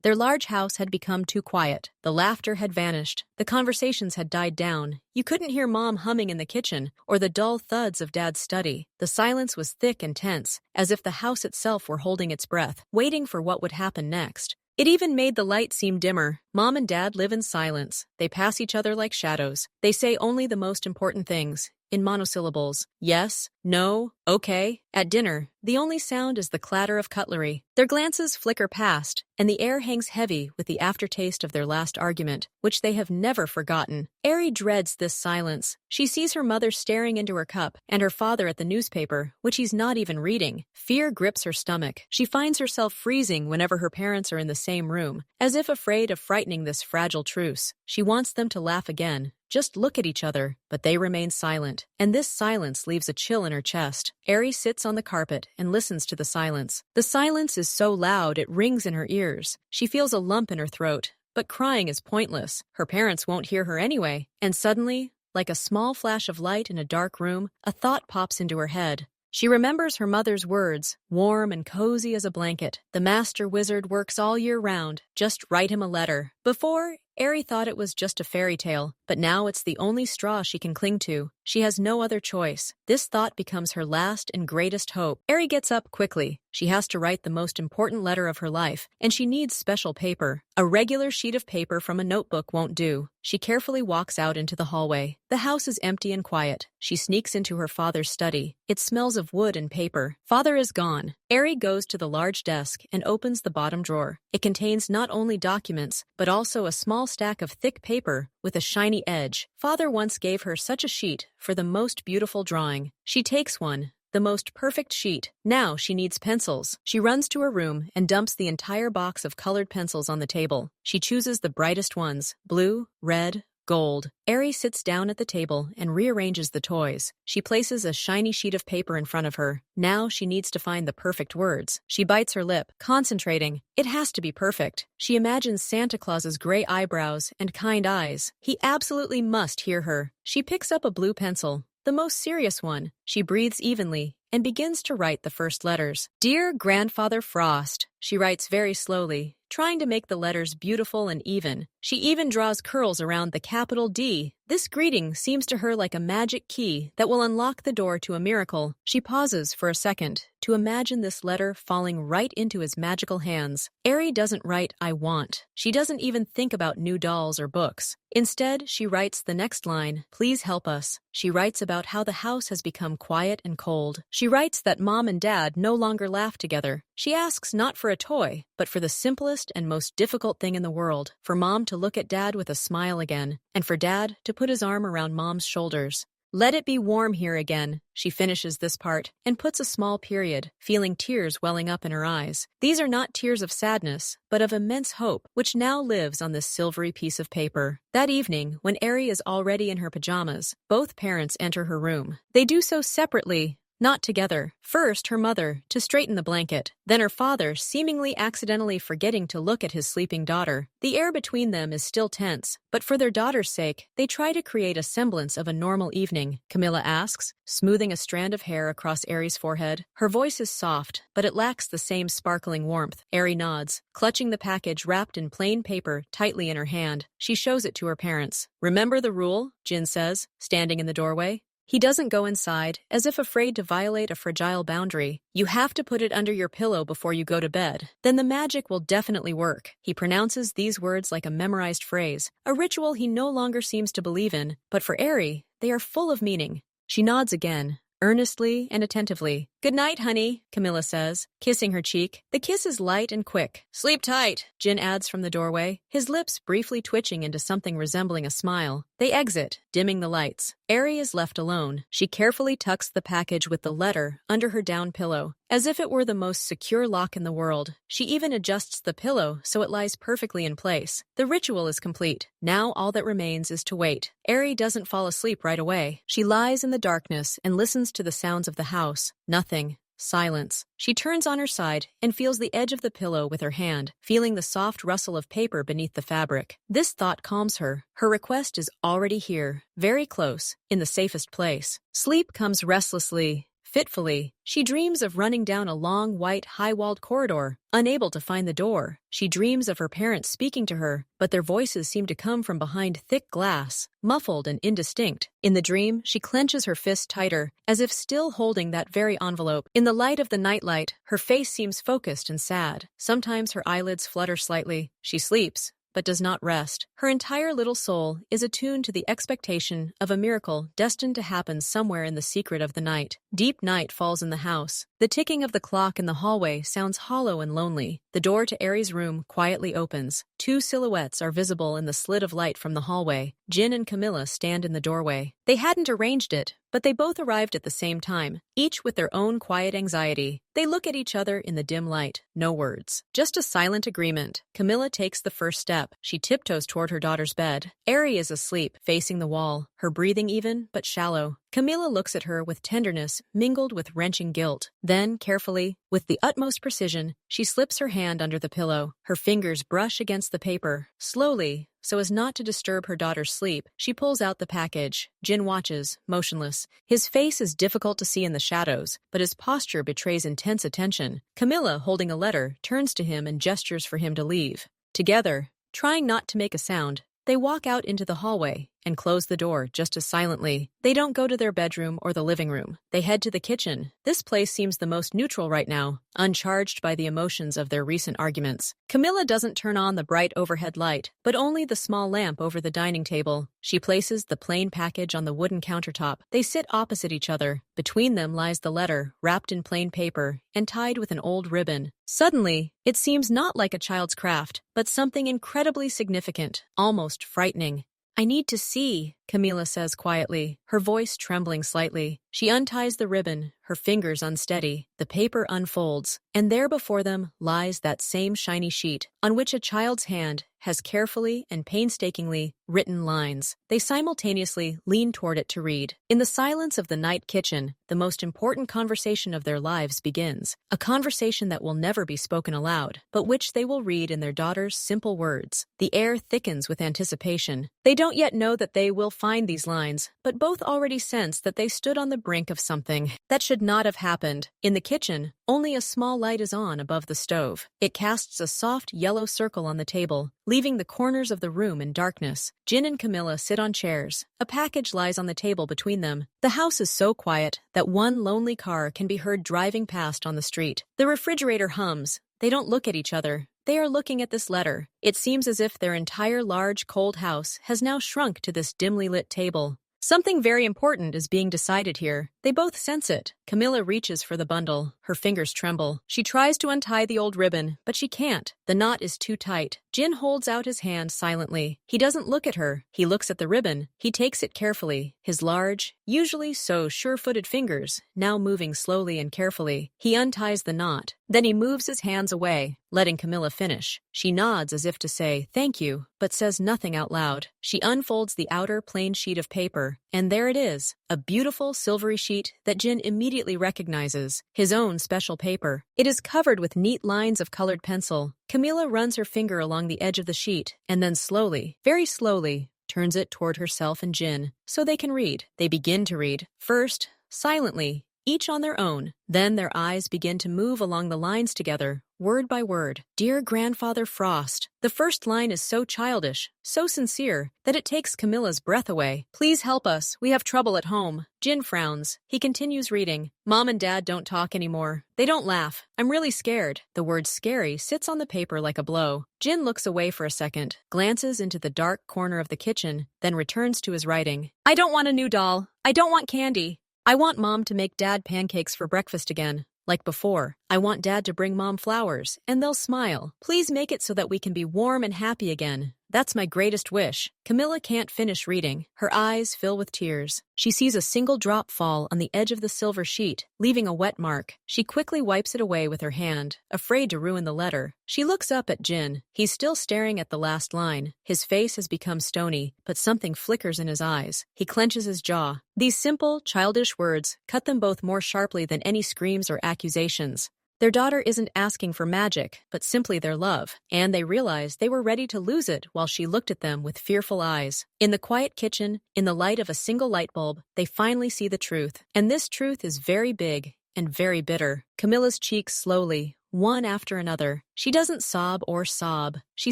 Their large house had become too quiet. The laughter had vanished. The conversations had died down. You couldn't hear Mom humming in the kitchen or the dull thuds of Dad's study. The silence was thick and tense, as if the house itself were holding its breath, waiting for what would happen next. It even made the light seem dimmer. Mom and Dad live in silence. They pass each other like shadows. They say only the most important things, in monosyllables. Yes, no, okay. At dinner, the only sound is the clatter of cutlery. Their glances flicker past, and the air hangs heavy with the aftertaste of their last argument, which they have never forgotten. Ari dreads this silence. She sees her mother staring into her cup, and her father at the newspaper, which he's not even reading. Fear grips her stomach. She finds herself freezing whenever her parents are in the same room, as if afraid of frightening this fragile truce. She wants them to laugh again, just look at each other, but they remain silent, and this silence leaves a chill in her chest. Ari sits on the carpet and listens to the silence. The silence is so loud it rings in her ears. She feels a lump in her throat, but crying is pointless. Her parents won't hear her anyway. And suddenly, like a small flash of light in a dark room, a thought pops into her head. She remembers her mother's words, warm and cozy as a blanket. The master wizard works all year round. Just write him a letter. Before, Ari thought it was just a fairy tale, but now it's the only straw she can cling to. She has no other choice. This thought becomes her last and greatest hope. Ari gets up quickly. She has to write the most important letter of her life, and she needs special paper. A regular sheet of paper from a notebook won't do. She carefully walks out into the hallway. The house is empty and quiet. She sneaks into her father's study. It smells of wood and paper. Father is gone. Ari goes to the large desk and opens the bottom drawer. It contains not only documents, but also a small stack of thick paper with a shiny edge. Father once gave her such a sheet for the most beautiful drawing. She takes one, the most perfect sheet. Now she needs pencils. She runs to her room and dumps the entire box of colored pencils on the table. She chooses the brightest ones, blue, red, gold. Ari sits down at the table and rearranges the toys. She places a shiny sheet of paper in front of her. Now she needs to find the perfect words. She bites her lip, concentrating. It has to be perfect. She imagines Santa Claus's gray eyebrows and kind eyes. He absolutely must hear her. She picks up a blue pencil, the most serious one. She breathes evenly and begins to write the first letters. Dear Grandfather Frost, she writes very slowly, trying to make the letters beautiful and even. She even draws curls around the capital D. This greeting seems to her like a magic key that will unlock the door to a miracle. She pauses for a second to imagine this letter falling right into his magical hands. Ari doesn't write, I want. She doesn't even think about new dolls or books. Instead, she writes the next line, please help us. She writes about how the house has become quiet and cold. She writes that Mom and Dad no longer laugh together. She asks not for a toy, but for the simplest and most difficult thing in the world, for Mom to look at Dad with a smile again, and for Dad to put his arm around Mom's shoulders. Let it be warm here again. She finishes this part and puts a small period, feeling tears welling up in her eyes. These are not tears of sadness, but of immense hope, which now lives on this silvery piece of paper. That evening, when Ari is already in her pajamas, both parents enter her room. They do so separately, not together. First, her mother, to straighten the blanket. Then her father, seemingly accidentally forgetting to look at his sleeping daughter. The air between them is still tense, but for their daughter's sake, they try to create a semblance of a normal evening. Camilla asks, smoothing a strand of hair across Ari's forehead. Her voice is soft, but it lacks the same sparkling warmth. Ari nods, clutching the package wrapped in plain paper tightly in her hand. She shows it to her parents. Remember the rule? Jin says, standing in the doorway. He doesn't go inside, as if afraid to violate a fragile boundary. You have to put it under your pillow before you go to bed. Then the magic will definitely work. He pronounces these words like a memorized phrase, a ritual he no longer seems to believe in, but for Ari, they are full of meaning. She nods again, earnestly and attentively. Good night, honey, Camilla says, kissing her cheek. The kiss is light and quick. Sleep tight, Jin adds from the doorway, his lips briefly twitching into something resembling a smile. They exit, dimming the lights. Ari is left alone. She carefully tucks the package with the letter under her down pillow, as if it were the most secure lock in the world. She even adjusts the pillow so it lies perfectly in place. The ritual is complete. Now all that remains is to wait. Ari doesn't fall asleep right away. She lies in the darkness and listens to the sounds of the house. Nothing. Silence. She turns on her side and feels the edge of the pillow with her hand, feeling the soft rustle of paper beneath the fabric. This thought calms her. Her request is already here, very close, in the safest place. Sleep comes restlessly, fitfully. She dreams of running down a long, white, high-walled corridor, unable to find the door. She dreams of her parents speaking to her, but their voices seem to come from behind thick glass, muffled and indistinct. In the dream, she clenches her fist tighter, as if still holding that very envelope. In the light of the nightlight, her face seems focused and sad. Sometimes her eyelids flutter slightly. She sleeps, but does not rest. Her entire little soul is attuned to the expectation of a miracle destined to happen somewhere in the secret of the night. Deep night falls in the house. The ticking of the clock in the hallway sounds hollow and lonely. The door to Aries' room quietly opens. Two silhouettes are visible in the slit of light from the hallway. Jin and Camilla stand in the doorway. They hadn't arranged it, but they both arrived at the same time, each with their own quiet anxiety. They look at each other in the dim light. No words. Just a silent agreement. Camilla takes the first step. She tiptoes toward her daughter's bed. Aerie is asleep, facing the wall, her breathing even but shallow. Camilla looks at her with tenderness mingled with wrenching guilt. Then, carefully, with the utmost precision, she slips her hand under the pillow. Her fingers brush against the paper. Slowly, so as not to disturb her daughter's sleep, she pulls out the package. Jin watches, motionless. His face is difficult to see in the shadows, but his posture betrays intense attention. Camilla, holding a letter, turns to him and gestures for him to leave. Together, trying not to make a sound, they walk out into the hallway and close the door just as silently. They don't go to their bedroom or the living room. They head to the kitchen. This place seems the most neutral right now, uncharged by the emotions of their recent arguments. Camilla doesn't turn on the bright overhead light, but only the small lamp over the dining table. She places the plain package on the wooden countertop. They sit opposite each other. Between them lies the letter, wrapped in plain paper and tied with an old ribbon. Suddenly, it seems not like a child's craft, but something incredibly significant, almost frightening. "I need to see," Camilla says quietly, her voice trembling slightly. She unties the ribbon, her fingers unsteady. The paper unfolds, and there before them lies that same shiny sheet, on which a child's hand has carefully and painstakingly written lines. They simultaneously lean toward it to read. In the silence of the night kitchen, the most important conversation of their lives begins. A conversation that will never be spoken aloud, but which they will read in their daughter's simple words. The air thickens with anticipation. They don't yet know that they will find these lines, but both already sense that they stood on the brink of something that should not have happened. In the kitchen, only a small light is on above the stove. It casts a soft yellow circle on the table, leaving the corners of the room in darkness. Jin and Camilla sit on chairs. A package lies on the table between them. The house is so quiet that one lonely car can be heard driving past on the street. The refrigerator hums. They don't look at each other. They are looking at this letter. It seems as if their entire large, cold house has now shrunk to this dimly lit table. Something very important is being decided here. They both sense it. Camilla reaches for the bundle. Her fingers tremble. She tries to untie the old ribbon, but she can't. The knot is too tight. Jin holds out his hand silently. He doesn't look at her. He looks at the ribbon. He takes it carefully, his large, usually so sure-footed fingers, now moving slowly and carefully. He unties the knot. Then he moves his hands away, letting Camilla finish. She nods as if to say, "Thank you," but says nothing out loud. She unfolds the outer plain sheet of paper, and there it is, a beautiful silvery sheet that Jin immediately recognizes, his own special paper. It is covered with neat lines of colored pencil. Camilla runs her finger along the edge of the sheet, and then slowly, very slowly, turns it toward herself and Jin, so they can read. They begin to read. First, silently, each on their own. Then their eyes begin to move along the lines together, word by word. "Dear Grandfather Frost." The first line is so childish, so sincere, that it takes Camilla's breath away. "Please help us. We have trouble at home." Jin frowns. He continues reading. "Mom and Dad don't talk anymore. They don't laugh. I'm really scared." The word scary sits on the paper like a blow. Jin looks away for a second, glances into the dark corner of the kitchen, then returns to his writing. "I don't want a new doll. I don't want candy. I want Mom to make Dad pancakes for breakfast again, like before. I want Dad to bring Mom flowers, and they'll smile. Please make it so that we can be warm and happy again. That's my greatest wish." Camilla can't finish reading. Her eyes fill with tears. She sees a single drop fall on the edge of the silver sheet, leaving a wet mark. She quickly wipes it away with her hand, afraid to ruin the letter. She looks up at Jin. He's still staring at the last line. His face has become stony, but something flickers in his eyes. He clenches his jaw. These simple, childish words cut them both more sharply than any screams or accusations. Their daughter isn't asking for magic, but simply their love, and they realized they were ready to lose it while she looked at them with fearful eyes. In the quiet kitchen, in the light of a single light bulb, they finally see the truth. And this truth is very big and very bitter. Camilla's cheeks slowly, one after another. She doesn't sob or sob. She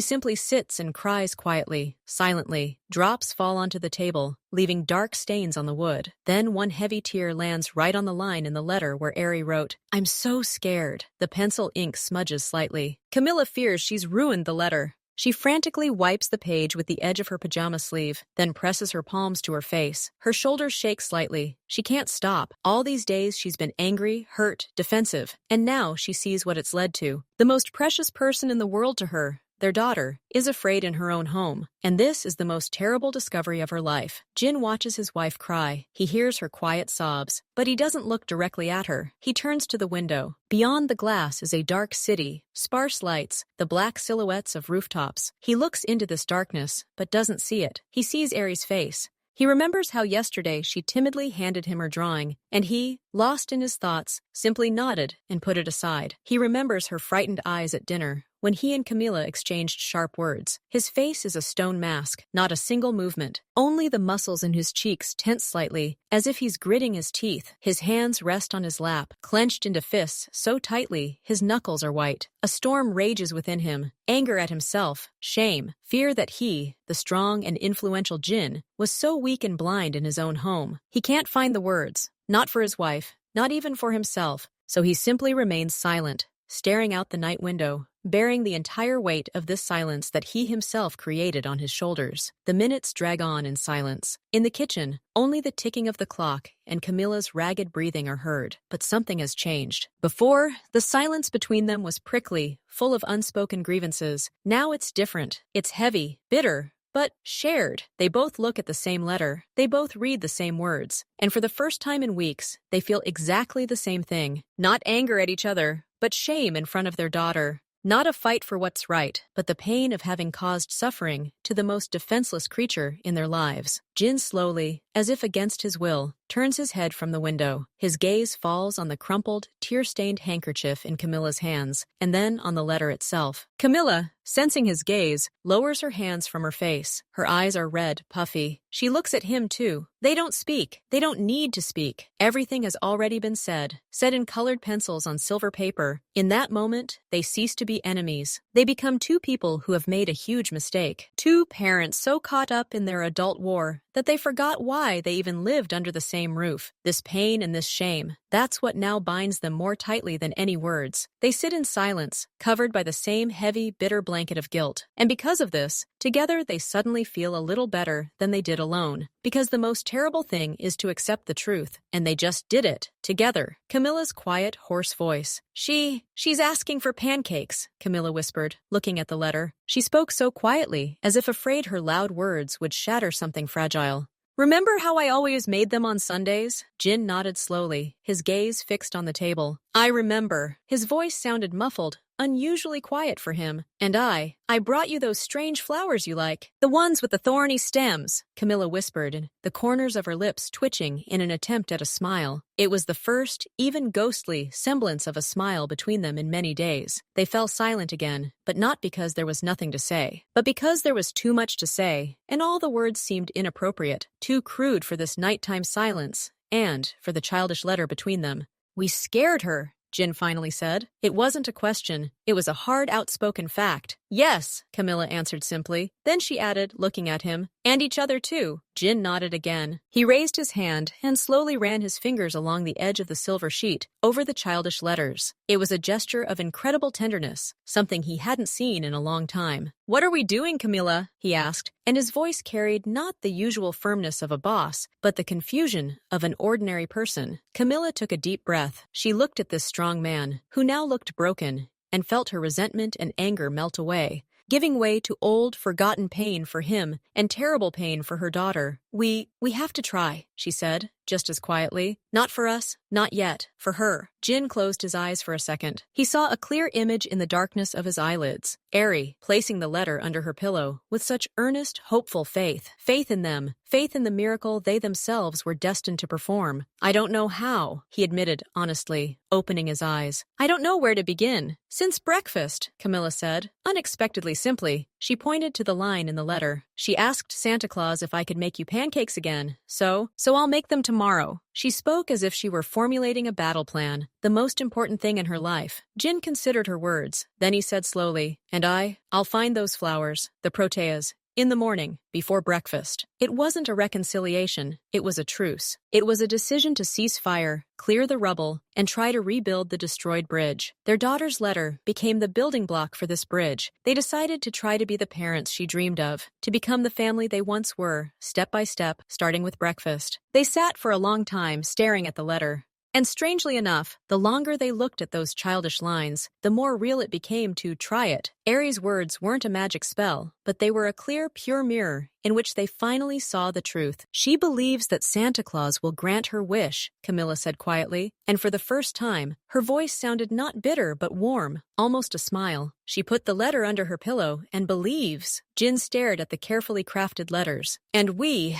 simply sits and cries quietly, silently. Drops fall onto the table, leaving dark stains on the wood. Then one heavy tear lands right on the line in the letter where Ari wrote, "I'm so scared." The pencil ink smudges slightly. Camilla fears she's ruined the letter. She frantically wipes the page with the edge of her pajama sleeve, then presses her palms to her face. Her shoulders shake slightly. She can't stop. All these days she's been angry, hurt, defensive, and now she sees what it's led to. The most precious person in the world to her, their daughter, is afraid in her own home, and this is the most terrible discovery of her life. Jin watches his wife cry. He hears her quiet sobs, but he doesn't look directly at her. He turns to the window. Beyond the glass is a dark city, sparse lights, the black silhouettes of rooftops. He looks into this darkness, but doesn't see it. He sees Ari's face. He remembers how yesterday she timidly handed him her drawing, and he, lost in his thoughts, simply nodded and put it aside. He remembers her frightened eyes at dinner, when he and Camilla exchanged sharp words. His face is a stone mask, not a single movement. Only the muscles in his cheeks tense slightly, as if he's gritting his teeth. His hands rest on his lap, clenched into fists so tightly his knuckles are white. A storm rages within him, anger at himself, shame, fear that he, the strong and influential Jin, was so weak and blind in his own home. He can't find the words, not for his wife, not even for himself, so he simply remains silent, staring out the night window, bearing the entire weight of this silence that he himself created on his shoulders. The minutes drag on in silence. In the kitchen, only the ticking of the clock and Camilla's ragged breathing are heard, but something has changed. Before, the silence between them was prickly, full of unspoken grievances. Now it's different. It's heavy, bitter, but shared. They both look at the same letter. They both read the same words. And for the first time in weeks, they feel exactly the same thing. Not anger at each other, but shame in front of their daughter. Not a fight for what's right, but the pain of having caused suffering to the most defenseless creature in their lives. Jin slowly, as if against his will, turns his head from the window. His gaze falls on the crumpled, tear-stained handkerchief in Camilla's hands, and then on the letter itself. Camilla, sensing his gaze, lowers her hands from her face. Her eyes are red, puffy. She looks at him too. They don't speak. They don't need to speak. Everything has already been said in colored pencils on silver paper. In that moment, they cease to be enemies. They become two people who have made a huge mistake. Two parents so caught up in their adult war that they forgot why they even lived under the same roof. This pain and this shame, that's what now binds them more tightly than any words. They sit in silence, covered by the same heavy, bitter blanket of guilt. And because of this, together they suddenly feel a little better than they did alone. Because the most terrible thing is to accept the truth, and they just did it, together. Camilla's quiet, hoarse voice. She's asking for pancakes, Camilla whispered, looking at the letter. She spoke so quietly, as if afraid her loud words would shatter something fragile. Remember how I always made them on Sundays? Jin nodded slowly, his gaze fixed on the table. I remember. His voice sounded muffled, unusually quiet for him. And I brought you those strange flowers you like. The ones with the thorny stems, Camilla whispered, the corners of her lips twitching in an attempt at a smile. It was the first, even ghostly, semblance of a smile between them in many days. They fell silent again, but not because there was nothing to say, but because there was too much to say, and all the words seemed inappropriate, too crude for this nighttime silence, and for the childish letter between them. We scared her, Jin finally said. It wasn't a question. It was a hard, outspoken fact. Yes, Camilla answered simply. Then she added, looking at him, and each other too. Jin nodded again. He raised his hand and slowly ran his fingers along the edge of the silver sheet, over the childish letters. It was a gesture of incredible tenderness, something he hadn't seen in a long time. What are we doing, Camilla? He asked, and his voice carried not the usual firmness of a boss, but the confusion of an ordinary person. Camilla took a deep breath. She looked at this strong man, who now looked broken, and felt her resentment and anger melt away, giving way to old, forgotten pain for him and terrible pain for her daughter. We have to try. she said, just as quietly. Not for us, not yet, for her. Jin closed his eyes for a second. He saw a clear image in the darkness of his eyelids. Eri, placing the letter under her pillow, with such earnest, hopeful faith. Faith in them, faith in the miracle they themselves were destined to perform. I don't know how, he admitted honestly, opening his eyes. I don't know where to begin. Since breakfast, Camilla said, unexpectedly simply. She pointed to the line in the letter. She asked Santa Claus if I could make you pancakes again, so I'll make them tomorrow. She spoke as if she were formulating a battle plan, the most important thing in her life. Jin considered her words. Then he said slowly, and I'll find those flowers, the proteas, in the morning, before breakfast. It wasn't a reconciliation, it was a truce. It was a decision to cease fire, clear the rubble, and try to rebuild the destroyed bridge. Their daughter's letter became the building block for this bridge. They decided to try to be the parents she dreamed of, to become the family they once were, step by step, starting with breakfast. They sat for a long time staring at the letter. And strangely enough, the longer they looked at those childish lines, the more real it became to try it. Eri's words weren't a magic spell, but they were a clear, pure mirror in which they finally saw the truth. She believes that Santa Claus will grant her wish, Camilla said quietly, and for the first time, her voice sounded not bitter but warm, almost a smile. She put the letter under her pillow and believes. Jin stared at the carefully crafted letters. And we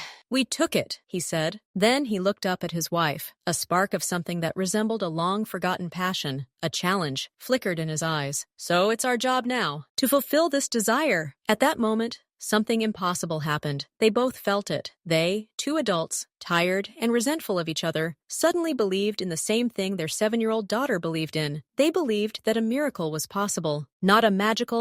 took it, he said. Then he looked up at his wife. A spark of something that resembled a long-forgotten passion, a challenge, flickered in his eyes. So it's our job now, to fulfill this desire. At that moment, something impossible happened. They both felt it. They, two adults, tired and resentful of each other, suddenly believed in the same thing their 7-year-old daughter believed in. They believed that a miracle was possible. Not a magic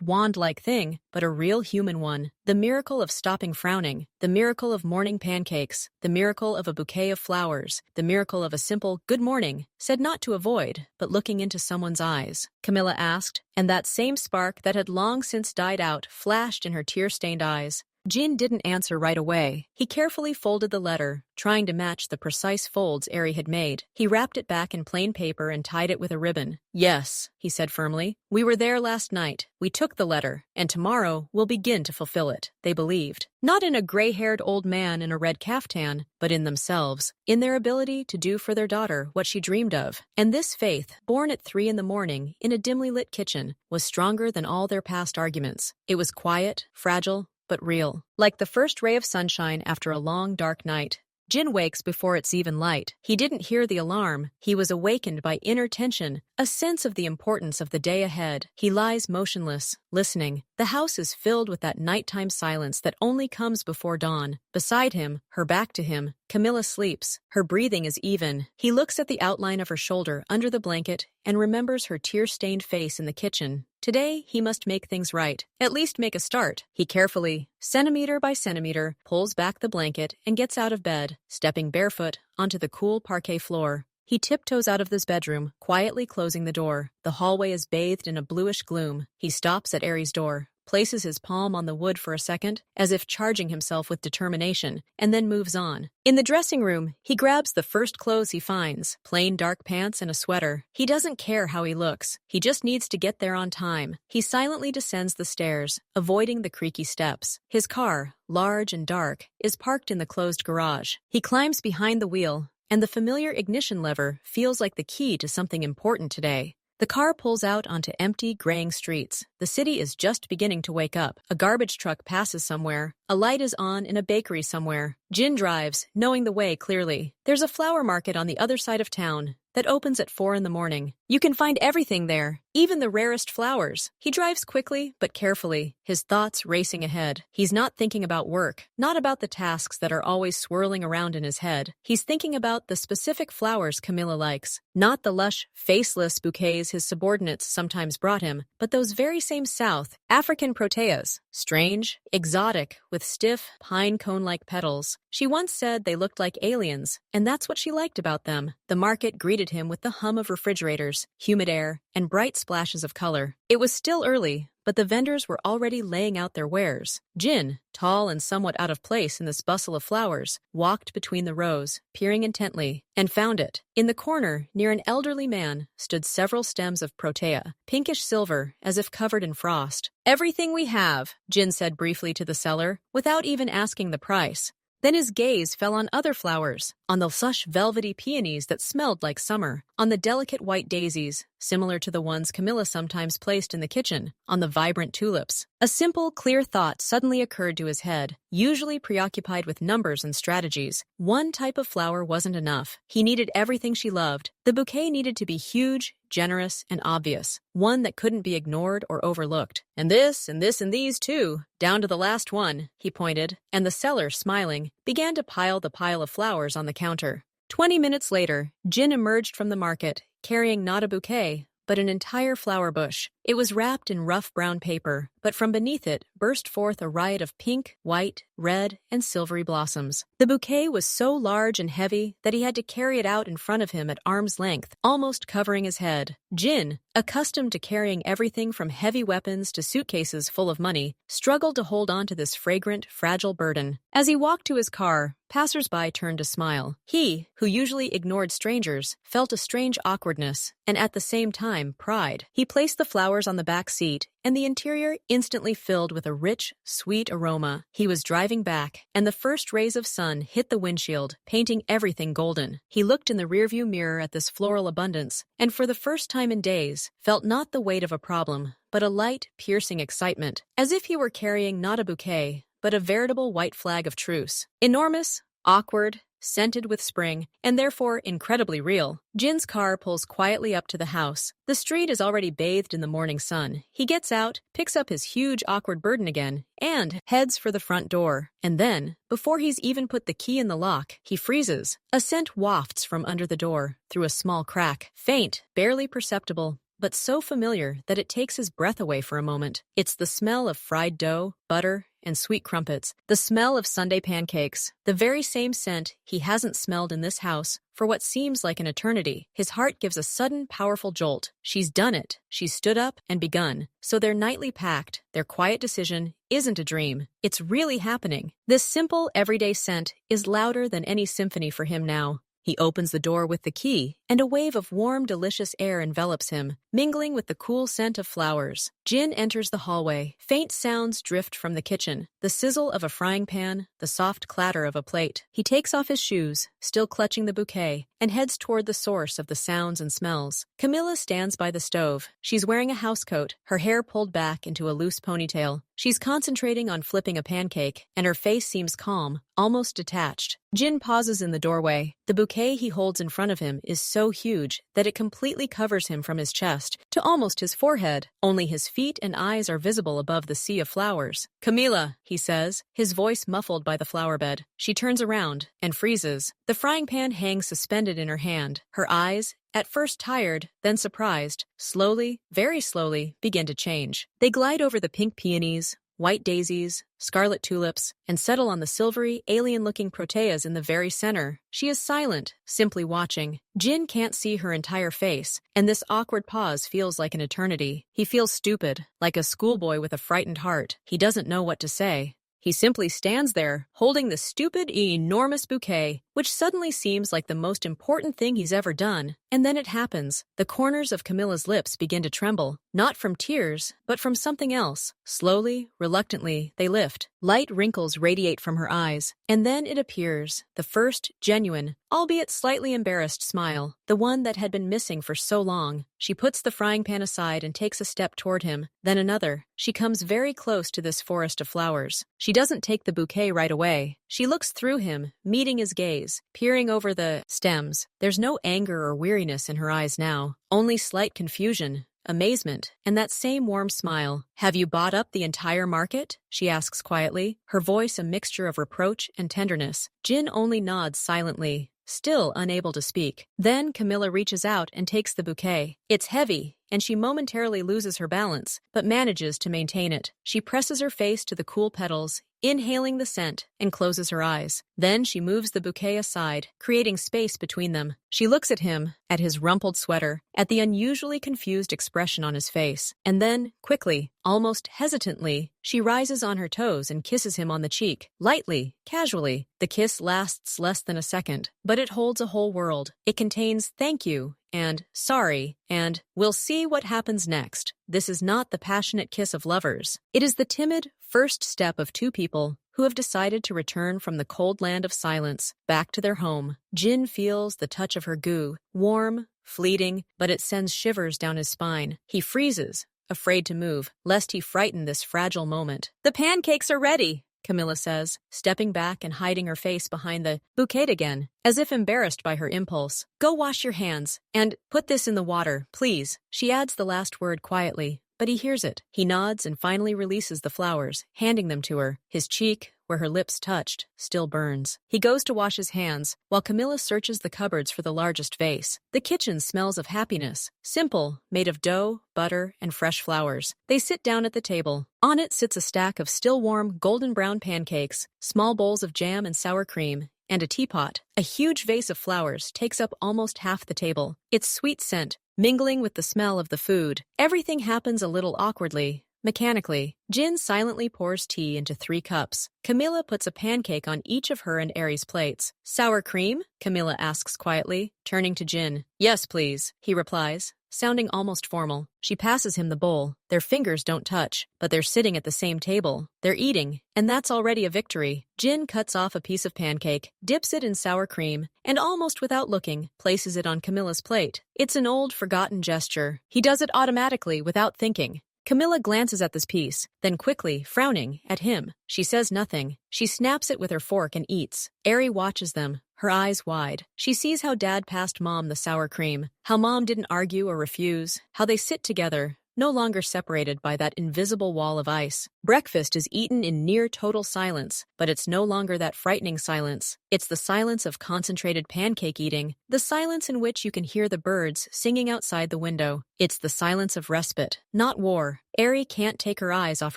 wand-like thing, but a real human one. The miracle of stopping frowning. The miracle of morning pancakes. The miracle of a bouquet of flowers. The miracle of a simple good morning, said not to avoid, but looking into someone's eyes. Camilla asked, and that same spark that had long since died out flashed in her tear-stained eyes. Jin didn't answer right away. He carefully folded the letter, trying to match the precise folds Eri had made. He wrapped it back in plain paper and tied it with a ribbon. Yes, he said firmly. We were there last night. We took the letter, and tomorrow we'll begin to fulfill it. They believed. Not in a gray-haired old man in a red caftan, but in themselves, in their ability to do for their daughter what she dreamed of. And this faith, born at 3 a.m. in a dimly lit kitchen, was stronger than all their past arguments. It was quiet, fragile, but real. Like the first ray of sunshine after a long, dark night. Jin wakes before it's even light. He didn't hear the alarm. He was awakened by inner tension, a sense of the importance of the day ahead. He lies motionless, listening. The house is filled with that nighttime silence that only comes before dawn. Beside him, her back to him, Camilla sleeps. Her breathing is even. He looks at the outline of her shoulder under the blanket and remembers her tear-stained face in the kitchen. Today, he must make things right. At least make a start. He carefully, centimeter by centimeter, pulls back the blanket and gets out of bed, stepping barefoot onto the cool parquet floor. He tiptoes out of this bedroom, quietly closing the door. The hallway is bathed in a bluish gloom. He stops at Eri's door, places his palm on the wood for a second, as if charging himself with determination, and then moves on. In the dressing room, he grabs the first clothes he finds, plain dark pants and a sweater. He doesn't care how he looks. He just needs to get there on time. He silently descends the stairs, avoiding the creaky steps. His car, large and dark, is parked in the closed garage. He climbs behind the wheel, and the familiar ignition lever feels like the key to something important today. The car pulls out onto empty, graying streets. The city is just beginning to wake up. A garbage truck passes somewhere. A light is on in a bakery somewhere. Jin drives, knowing the way clearly. There's a flower market on the other side of town that opens at 4 a.m. You can find everything there, even the rarest flowers. He drives quickly but carefully, his thoughts racing ahead. He's not thinking about work, not about the tasks that are always swirling around in his head. He's thinking about the specific flowers Camilla likes, not the lush, faceless bouquets his subordinates sometimes brought him, but those very same South African proteas, strange, exotic, with stiff, pine cone-like petals. She once said they looked like aliens, and that's what she liked about them. The market greeted him with the hum of refrigerators, humid air, and bright splashes of color. It was still early, but the vendors were already laying out their wares. Jin, tall and somewhat out of place in this bustle of flowers, walked between the rows, peering intently, and found it. In the corner, near an elderly man, stood several stems of protea, pinkish silver, as if covered in frost. Everything we have, Jin said briefly to the seller, without even asking the price. Then his gaze fell on other flowers, on the lush velvety peonies that smelled like summer, on the delicate white daisies, similar to the ones Camilla sometimes placed in the kitchen, on the vibrant tulips. A simple, clear thought suddenly occurred to his head. Usually preoccupied with numbers and strategies, one type of flower wasn't enough. He needed everything she loved. The bouquet needed to be huge, generous, and obvious, one that couldn't be ignored or overlooked. And this, and this, and these too, down to the last one, he pointed, and the seller, smiling, began to pile the pile of flowers on the counter. 20 minutes later, Jin emerged from the market, carrying not a bouquet, but an entire flower bush. It was wrapped in rough brown paper, but from beneath it burst forth a riot of pink, white, red, and silvery blossoms. The bouquet was so large and heavy that he had to carry it out in front of him at arm's length, almost covering his head. Jin, accustomed to carrying everything from heavy weapons to suitcases full of money, struggled to hold on to this fragrant, fragile burden. As he walked to his car, passers-by turned to smile. He, who usually ignored strangers, felt a strange awkwardness, and at the same time, pride. He placed the flowers on the back seat, and the interior instantly filled with a rich, sweet aroma. He was driving back, and the first rays of sun hit the windshield, painting everything golden. He looked in the rearview mirror at this floral abundance, and for the first time in days, felt not the weight of a problem, but a light, piercing excitement, as if he were carrying not a bouquet, but a veritable white flag of truce. Enormous, awkward, scented with spring, and therefore incredibly real. Jin's car pulls quietly up to the house. The street is already bathed in the morning sun. He gets out, picks up his huge awkward burden again, and heads for the front door. And then, before he's even put the key in the lock, he freezes. A scent wafts from under the door, through a small crack. Faint, barely perceptible, but so familiar that it takes his breath away for a moment. It's the smell of fried dough, butter, and sweet crumpets, the smell of Sunday pancakes, the very same scent he hasn't smelled in this house for what seems like an eternity. His heart gives a sudden, powerful jolt. She's done it. She's stood up and begun. So their nightly pact, their quiet decision, isn't a dream. It's really happening. This simple, everyday scent is louder than any symphony for him now. He opens the door with the key, and a wave of warm, delicious air envelops him, mingling with the cool scent of flowers. Jin enters the hallway. Faint sounds drift from the kitchen, the sizzle of a frying pan, the soft clatter of a plate. He takes off his shoes, still clutching the bouquet, and heads toward the source of the sounds and smells. Camilla stands by the stove. She's wearing a housecoat, her hair pulled back into a loose ponytail. She's concentrating on flipping a pancake, and her face seems calm, almost detached. Jin pauses in the doorway. The bouquet he holds in front of him is so huge that it completely covers him from his chest to almost his forehead. Only his feet and eyes are visible above the sea of flowers. "Camila," he says, his voice muffled by the flower bed. She turns around and freezes. The frying pan hangs suspended in her hand. Her eyes, at first tired, then surprised, slowly, very slowly, begin to change. They glide over the pink peonies, white daisies, scarlet tulips, and settle on the silvery, alien-looking proteas in the very center. She is silent, simply watching. Jin can't see her entire face, and this awkward pause feels like an eternity. He feels stupid, like a schoolboy with a frightened heart. He doesn't know what to say. He simply stands there, holding the stupid, enormous bouquet, which suddenly seems like the most important thing he's ever done. And then it happens. The corners of Camilla's lips begin to tremble, not from tears, but from something else. Slowly, reluctantly, they lift. Light wrinkles radiate from her eyes, and then it appears, the first genuine, albeit slightly embarrassed smile, the one that had been missing for so long. She puts the frying pan aside and takes a step toward him, then another. She comes very close to this forest of flowers. She doesn't take the bouquet right away. She looks through him, meeting his gaze, peering over the stems. There's no anger or weariness in her eyes now, only slight confusion, amazement, and that same warm smile. "Have you bought up the entire market?" she asks quietly, her voice a mixture of reproach and tenderness. Jin only nods silently, still unable to speak. Then Camilla reaches out and takes the bouquet. It's heavy, and she momentarily loses her balance, but manages to maintain it. She presses her face to the cool petals, inhaling the scent, and closes her eyes. Then she moves the bouquet aside, creating space between them. She looks at him, at his rumpled sweater, at the unusually confused expression on his face. And then, quickly, almost hesitantly, she rises on her toes and kisses him on the cheek, lightly, casually. The kiss lasts less than a second, but it holds a whole world. It contains "thank you" and sorry, and we'll see what happens next. This is not the passionate kiss of lovers. It is the timid first step of two people who have decided to return from the cold land of silence back to their home. Jin feels the touch of her goo, warm, fleeting, but it sends shivers down his spine. He freezes, afraid to move, lest he frighten this fragile moment. "The pancakes are ready," Camilla says, stepping back and hiding her face behind the bouquet again, as if embarrassed by her impulse. "Go wash your hands, and put this in the water, please." She adds the last word quietly, but he hears it. He nods and finally releases the flowers, handing them to her. His cheek, where her lips touched, still burns. He goes to wash his hands, while Camilla searches the cupboards for the largest vase. The kitchen smells of happiness, simple, made of dough, butter, and fresh flowers. They sit down at the table. On it sits a stack of still warm, golden brown pancakes, small bowls of jam and sour cream, and a teapot. A huge vase of flowers takes up almost half the table, its sweet scent mingling with the smell of the food. Everything happens a little awkwardly, mechanically. Jin silently pours tea into 3 cups. Camilla puts a pancake on each of her and Aries' plates. "Sour cream?" Camilla asks quietly, turning to Jin. "Yes, please," he replies, sounding almost formal. She passes him the bowl. Their fingers don't touch, but they're sitting at the same table. They're eating, and that's already a victory. Jin cuts off a piece of pancake, dips it in sour cream, and almost without looking, places it on Camilla's plate. It's an old, forgotten gesture. He does it automatically, without thinking. Camilla glances at this piece, then quickly, frowning, at him. She says nothing. She snaps it with her fork and eats. Aerie watches them, her eyes wide. She sees how Dad passed Mom the sour cream, how Mom didn't argue or refuse, how they sit together, no longer separated by that invisible wall of ice. Breakfast is eaten in near total silence, but it's no longer that frightening silence. It's the silence of concentrated pancake eating, the silence in which you can hear the birds singing outside the window. It's the silence of respite, not war. Aerie can't take her eyes off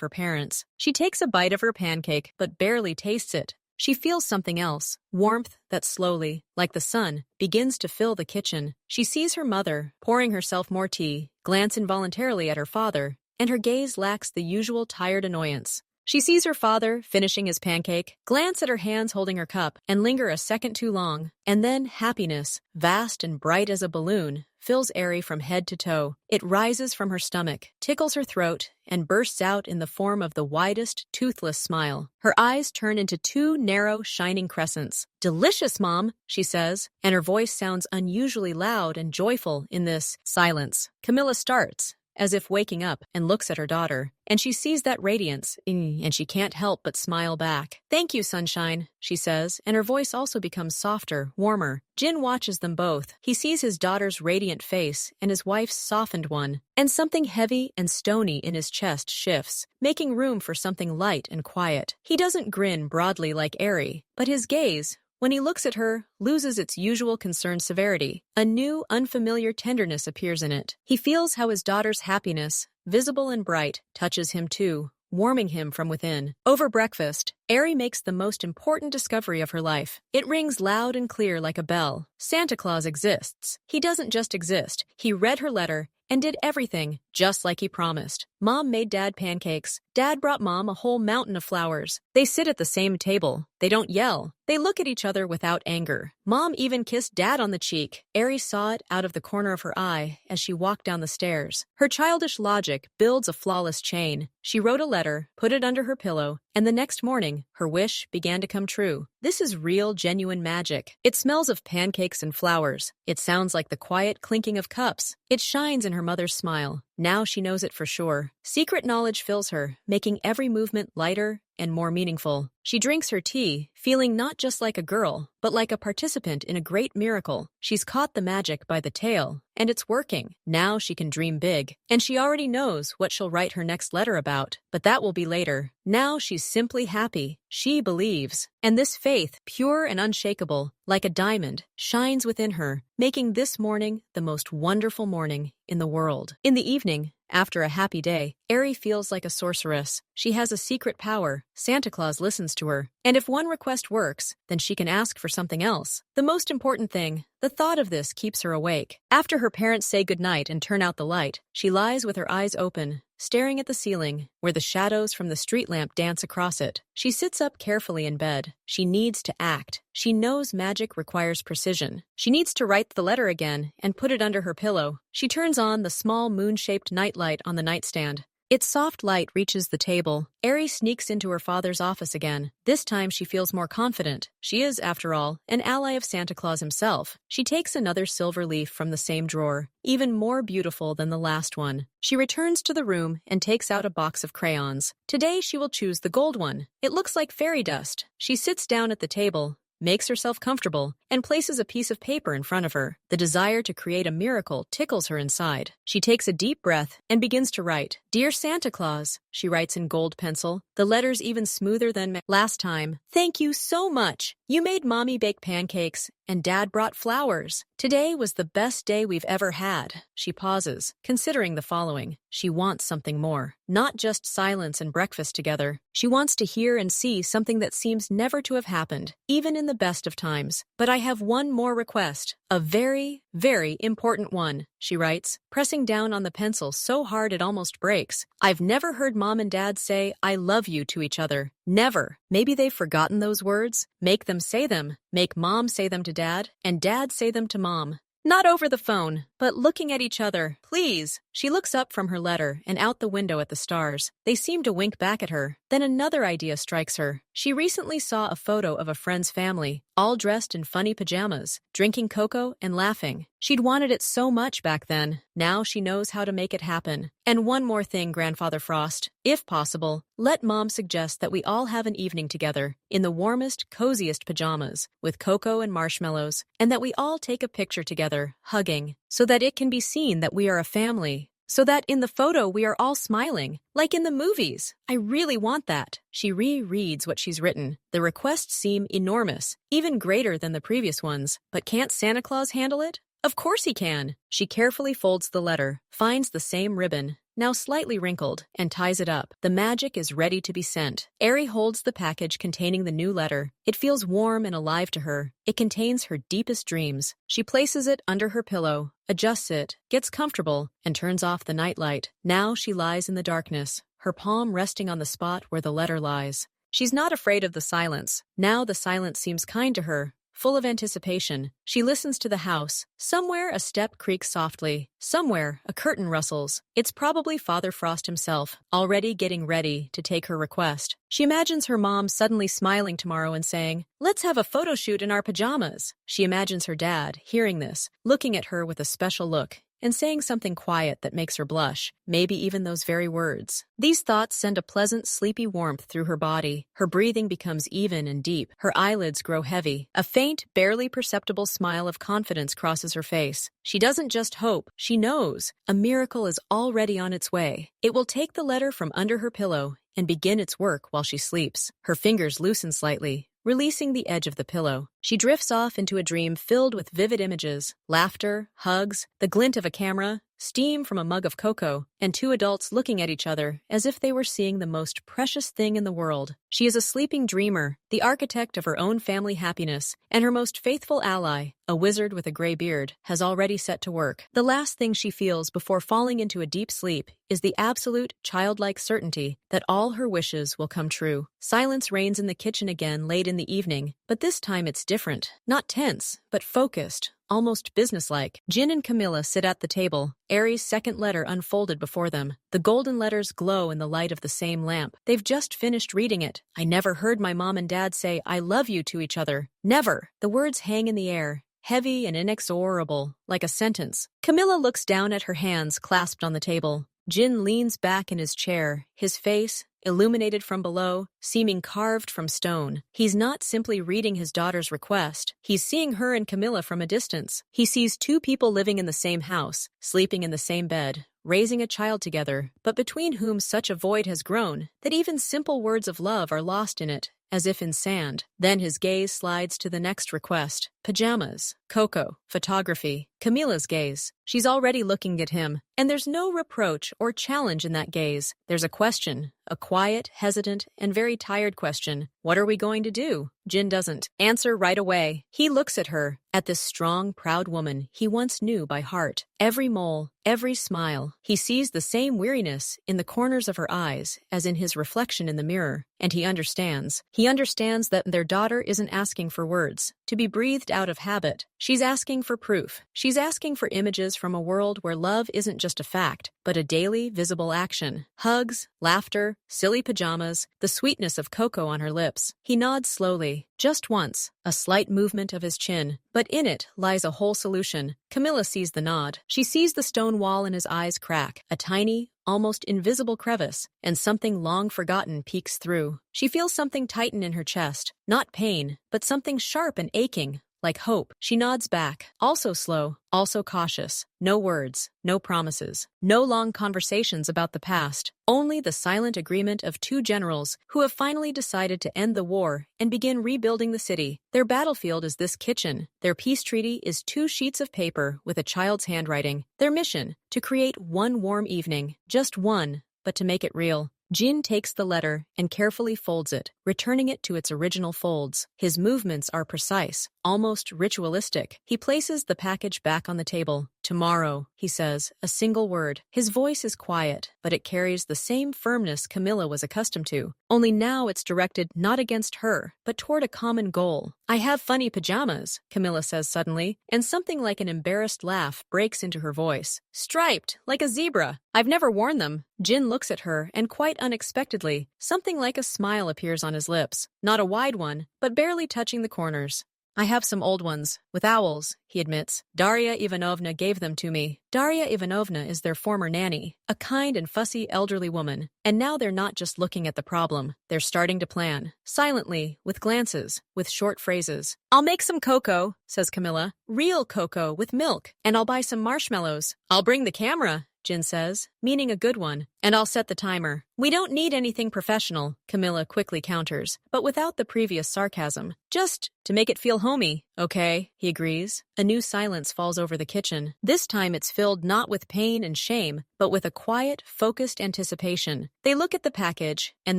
her parents. She takes a bite of her pancake, but barely tastes it. She feels something else, warmth that slowly, like the sun, begins to fill the kitchen. She sees her mother, pouring herself more tea, glance involuntarily at her father, and her gaze lacks the usual tired annoyance. She sees her father, finishing his pancake, glance at her hands holding her cup, and linger a second too long. And then happiness, vast and bright as a balloon, fills Aerie from head to toe. It rises from her stomach, tickles her throat, and bursts out in the form of the widest, toothless smile. Her eyes turn into 2 narrow, shining crescents. "Delicious, Mom," she says, and her voice sounds unusually loud and joyful in this silence. Camilla starts, as if waking up, and looks at her daughter, and she sees that radiance, and she can't help but smile back. "Thank you, sunshine," she says, and her voice also becomes softer, warmer. Jin watches them both. He sees his daughter's radiant face and his wife's softened one, and something heavy and stony in his chest shifts, making room for something light and quiet. He doesn't grin broadly like Aerie, but his gaze, when he looks at her, loses its usual concerned severity. A new, unfamiliar tenderness appears in it. He feels how his daughter's happiness, visible and bright, touches him too, warming him from within. Over breakfast, Aerie makes the most important discovery of her life. It rings loud and clear like a bell. Santa Claus exists. He doesn't just exist. He read her letter and did everything just like he promised. Mom made Dad pancakes. Dad brought Mom a whole mountain of flowers. They sit at the same table. They don't yell. They look at each other without anger. Mom even kissed Dad on the cheek. Aerie saw it out of the corner of her eye as she walked down the stairs. Her childish logic builds a flawless chain. She wrote a letter, put it under her pillow, and the next morning, her wish began to come true. This is real, genuine magic. It smells of pancakes and flowers. It sounds like the quiet clinking of cups. It shines in her mother's smile. Now she knows it for sure. Secret knowledge fills her, making every movement lighter and more meaningful. She drinks her tea, feeling not just like a girl, but like a participant in a great miracle. She's caught the magic by the tail, and it's working. Now she can dream big, and she already knows what she'll write her next letter about, but that will be later. Now she's simply happy. She believes, and this faith, pure and unshakable, like a diamond, shines within her, making this morning the most wonderful morning in the world. In the evening, after a happy day, Aerie feels like a sorceress. She has a secret power. Santa Claus listens to her. And if one request works, then she can ask for something else. The most important thing, the thought of this keeps her awake. After her parents say goodnight and turn out the light, she lies with her eyes open, staring at the ceiling, where the shadows from the street lamp dance across it. She sits up carefully in bed. She needs to act. She knows magic requires precision. She needs to write the letter again and put it under her pillow. She turns on the small moon-shaped nightlight on the nightstand. Its soft light reaches the table. Ari sneaks into her father's office again. This time she feels more confident. She is, after all, an ally of Santa Claus himself. She takes another silver leaf from the same drawer, even more beautiful than the last one. She returns to the room and takes out a box of crayons. Today she will choose the gold one. It looks like fairy dust. She sits down at the table, makes herself comfortable, and places a piece of paper in front of her. The desire to create a miracle tickles her inside. She takes a deep breath and begins to write. "Dear Santa Claus," she writes in gold pencil, the letters even smoother than last time. "Thank you so much. You made Mommy bake pancakes, and Dad brought flowers. Today was the best day we've ever had." She pauses, considering the following. She wants something more. Not just silence and breakfast together. She wants to hear and see something that seems never to have happened, even in the best of times. "But I have one more request. A very, very important one," she writes, pressing down on the pencil so hard it almost breaks. "I've never heard Mom and Dad say, 'I love you' to each other. Never. Maybe they've forgotten those words. Make them say them. Make Mom say them to Dad, and Dad say them to Mom. Not over the phone, but looking at each other. Please." She looks up from her letter and out the window at the stars. They seem to wink back at her. Then another idea strikes her. She recently saw a photo of a friend's family, all dressed in funny pajamas, drinking cocoa and laughing. She'd wanted it so much back then. Now she knows how to make it happen. "And one more thing, Grandfather Frost. If possible, let Mom suggest that we all have an evening together, in the warmest, coziest pajamas, with cocoa and marshmallows, and that we all take a picture together, hugging, so that it can be seen that we are a family. So that in the photo we are all smiling, like in the movies. I really want that." She rereads what she's written. The requests seem enormous, even greater than the previous ones. But can't Santa Claus handle it? Of course he can. She carefully folds the letter, finds the same ribbon, now slightly wrinkled, and ties it up. The magic is ready to be sent. Ari holds the package containing the new letter. It feels warm and alive to her. It contains her deepest dreams. She places it under her pillow, adjusts it, gets comfortable, and turns off the nightlight. Now she lies in the darkness, her palm resting on the spot where the letter lies. She's not afraid of the silence. Now the silence seems kind to her, full of anticipation. She listens to the house. Somewhere a step creaks softly. Somewhere a curtain rustles. It's probably Father Frost himself, already getting ready to take her request. She imagines her mom suddenly smiling tomorrow and saying, "Let's have a photo shoot in our pajamas." She imagines her dad, hearing this, looking at her with a special look, and saying something quiet that makes her blush, maybe even those very words. These thoughts send a pleasant, sleepy warmth through her body. Her breathing becomes even and deep. Her eyelids grow heavy. A faint, barely perceptible smile of confidence crosses her face. She doesn't just hope, she knows. A miracle is already on its way. It will take the letter from under her pillow and begin its work while she sleeps. Her fingers loosen slightly, releasing the edge of the pillow. She drifts off into a dream filled with vivid images, laughter, hugs, the glint of a camera, steam from a mug of cocoa, and two adults looking at each other as if they were seeing the most precious thing in the world. She is a sleeping dreamer, the architect of her own family happiness, and her most faithful ally, a wizard with a gray beard, has already set to work. The last thing she feels before falling into a deep sleep is the absolute, childlike certainty that all her wishes will come true. Silence reigns in the kitchen again late in the evening, but this time it's different. Not tense, but focused, almost businesslike. Jin and Camilla sit at the table, Ari's second letter unfolded before them. The golden letters glow in the light of the same lamp. They've just finished reading it. "I never heard my mom and dad say, 'I love you' to each other. Never." The words hang in the air, heavy and inexorable, like a sentence. Camilla looks down at her hands clasped on the table. Jin leans back in his chair, his face, illuminated from below, seeming carved from stone. He's not simply reading his daughter's request. He's seeing her and Camilla from a distance. He sees two people living in the same house, sleeping in the same bed, raising a child together, but between whom such a void has grown that even simple words of love are lost in it, as if in sand. Then his gaze slides to the next request. pajamas, Coco, photography, Camila's gaze. She's already looking at him, and there's no reproach or challenge in that gaze. There's a question, a quiet, hesitant, and very tired question. What are we going to do? Jin doesn't answer right away. He looks at her, at this strong, proud woman he once knew by heart. Every mole, every smile. He sees the same weariness in the corners of her eyes as in his reflection in the mirror, and he understands. He understands that their daughter isn't asking for words, to be breathed out of habit. She's asking for proof. She's asking for images from a world where love isn't just a fact, but a daily, visible action. Hugs, laughter, silly pajamas, the sweetness of cocoa on her lips. He nods slowly, just once, a slight movement of his chin, but in it lies a whole solution. Camilla sees the nod. She sees the stone wall in his eyes crack, a tiny, almost invisible crevice, and something long forgotten peeks through. She feels something tighten in her chest, not pain, but something sharp and aching, like hope. She nods back, also slow, also cautious. No words, no promises, no long conversations about the past, only the silent agreement of two generals who have finally decided to end the war and begin rebuilding the city. Their battlefield is this kitchen. Their peace treaty is 2 sheets of paper with a child's handwriting. Their mission, to create one warm evening, just one, but to make it real. Jin takes the letter and carefully folds it, returning it to its original folds. His movements are precise, almost ritualistic. He places the package back on the table. Tomorrow, he says, a single word. His voice is quiet, but it carries the same firmness Camilla was accustomed to. Only now it's directed not against her, but toward a common goal. I have funny pajamas, Camilla says suddenly, and something like an embarrassed laugh breaks into her voice. Striped, like a zebra. I've never worn them. Jin looks at her, and quite unexpectedly, something like a smile appears on his lips. Not a wide one, but barely touching the corners. I have some old ones, with owls, he admits. Daria Ivanovna gave them to me. Daria Ivanovna is their former nanny, a kind and fussy elderly woman. And now they're not just looking at the problem. They're starting to plan. Silently, with glances, with short phrases. I'll make some cocoa, says Camilla. Real cocoa with milk. And I'll buy some marshmallows. I'll bring the camera, Jin says, meaning a good one. And I'll set the timer. We don't need anything professional, Camilla quickly counters, but without the previous sarcasm. Just to make it feel homey. Okay, he agrees. A new silence falls over the kitchen. This time it's filled not with pain and shame, but with a quiet, focused anticipation. They look at the package, and